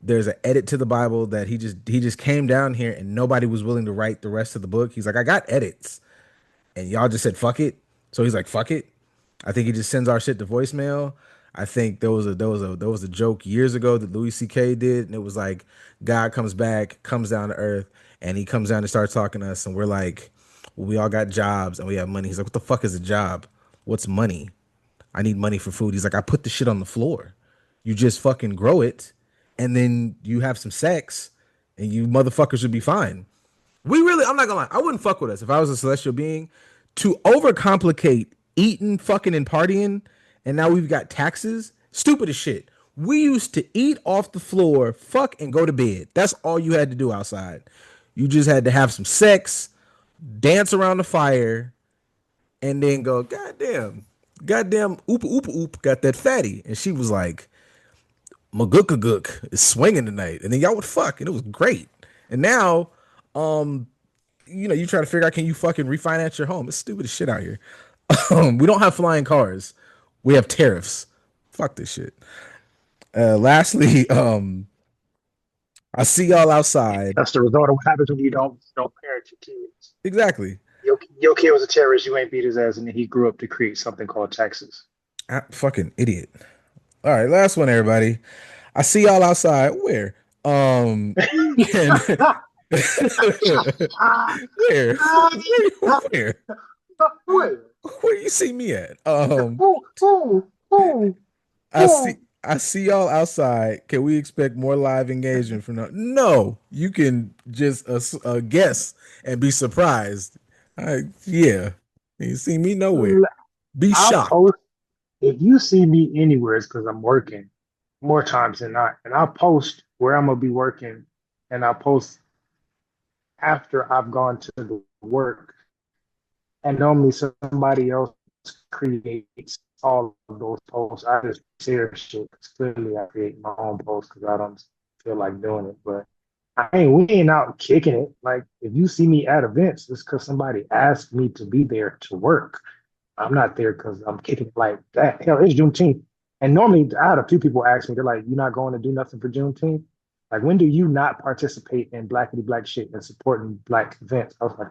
there's an edit to the Bible that he just came down here and nobody was willing to write the rest of the book. He's like, I got edits and y'all just said fuck it. So he's like, fuck it. I think he just sends our shit to voicemail. I think there was a joke years ago that Louis C.K. did, and it was like God comes back, comes down to earth, and he comes down and starts talking to us, and we're like, well, we all got jobs and we have money. He's like, what the fuck is a job? What's money? I need money for food. He's like, I put the shit on the floor. You just fucking grow it, and then you have some sex, and you motherfuckers would be fine. I'm not gonna lie, I wouldn't fuck with us if I was a celestial being to overcomplicate eating, fucking, and partying, and now we've got taxes. Stupid as shit. We used to eat off the floor, fuck, and go to bed. That's all you had to do outside. You just had to have some sex, dance around the fire, and then go, goddamn, oop, oop, oop, got that fatty. And she was like, Magookagook is swinging tonight. And then y'all would fuck, and it was great. And now, um, you try to figure out, can you fucking refinance your home? It's stupid as shit out here. We don't have flying cars. We have tariffs. Fuck this shit. Lastly, I see y'all outside. That's the result of what happens when you don't parent your kids. Exactly. Your kid was a terrorist. You ain't beat his ass, and then he grew up to create something called Texas. Fucking idiot. All right, last one, everybody. I see y'all outside. Where? And where? Where? Where? Where you see me at? Who? I see I see y'all outside. Can we expect more live engagement from now? No, you can just guess and be surprised. Yeah, you see me nowhere. Be I'll shocked. post if you see me anywhere, it's because I'm working more times than not. And I'll post where I'm gonna be working, and I'll post after I've gone to the work. And normally somebody else creates all of those posts. I just share shit because clearly I create my own posts because I don't feel like doing it. But we ain't out kicking it. Like if you see me at events, it's because somebody asked me to be there to work. I'm not there because I'm kicking it like that. Hell, it's Juneteenth. And normally I had a few people ask me, they're like, you're not going to do nothing for Juneteenth? Like, when do you not participate in blackity black shit and supporting black events? I was like,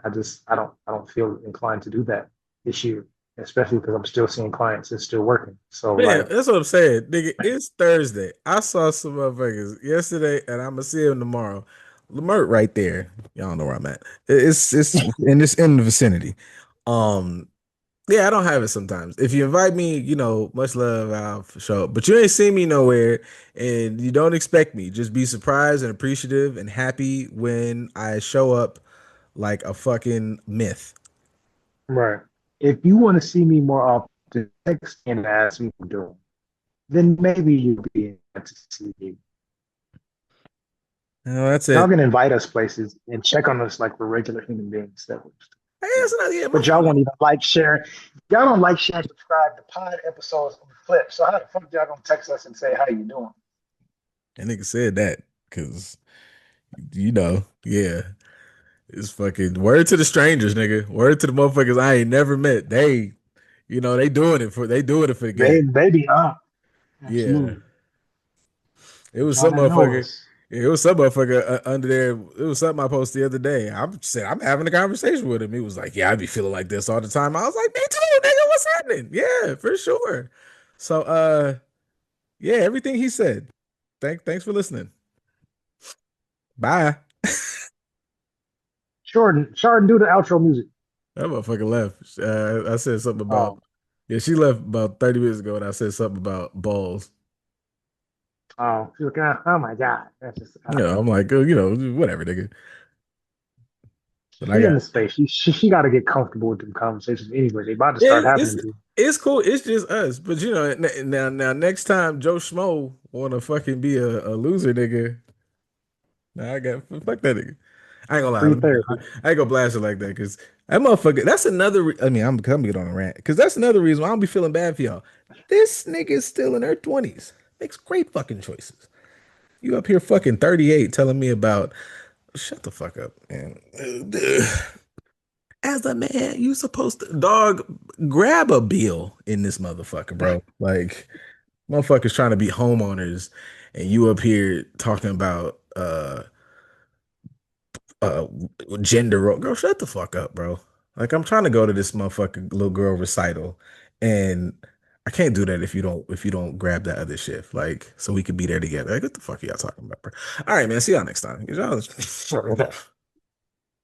I don't feel inclined to do that this year, especially because I'm still seeing clients and still working. So Man, like, that's what I'm saying. Nigga, it's Thursday. I saw some motherfuckers yesterday and I'm gonna see them tomorrow. Lamert right there. Y'all know where I'm at. It's in the vicinity. Um, yeah, I don't have it sometimes. If you invite me, much love, I'll show up. But you ain't seen me nowhere and you don't expect me. Just be surprised and appreciative and happy when I show up like a fucking myth. right. If you want to see me more often, text me and ask me what I'm doing. Then maybe you'll be able to see me. That's Y'all it. can invite us places and check on us like we're regular human beings. Hey, that's not, yeah, But y'all motherfucker. won't even like share. Y'all don't like share and subscribe to pod episodes on Flip. So how the fuck y'all gonna text us and say how you doing? That nigga said that because yeah. It's fucking word to the strangers, nigga. Word to the motherfuckers I ain't never met. They doing it for the game. They be up. Yeah. Absolutely. It But was y'all some that know motherfucker. us. Yeah, it was some motherfucker under there. It was something I posted the other day. I'm having a conversation with him. He was like, "Yeah, I be feeling like this all the time." I was like, "Me too, nigga. What's happening?" Yeah, for sure. So, yeah, everything he said. Thanks for listening. Bye. Jordan, do the outro music. That motherfucker left. I said something about, Oh, yeah, she left about 30 minutes ago and I said something about balls. oh, she's like, oh my god, that's just I'm like, whatever, nigga. But I she in got, the space. She got to get comfortable with them conversations anyway. They about to start yeah, happening it's to. it's cool. It's just us. But now next time Joe Schmo wanna fucking be a loser nigga, now I got fuck that nigga. I ain't gonna lie. Free therapy. I ain't gonna blast it like that because that motherfucker. That's another. I mean, I'm coming to get on a rant because that's another reason why I don't be feeling bad for y'all. This nigga is still in her 20s. Makes great fucking choices. You up here fucking 38 telling me about shut the fuck up, man. As a man, you supposed to dog grab a bill in this motherfucker, bro. Like motherfuckers trying to be homeowners and you up here talking about uh gender role. Girl, shut the fuck up, bro. Like I'm trying to go to this motherfucking little girl recital and I can't do that if you don't grab that other shift. Like so we could be there together. Like what the fuck are y'all talking about, bro? All right, man. See y'all next time. Y'all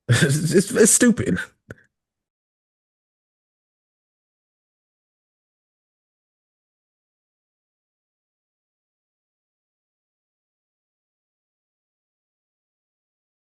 it's stupid.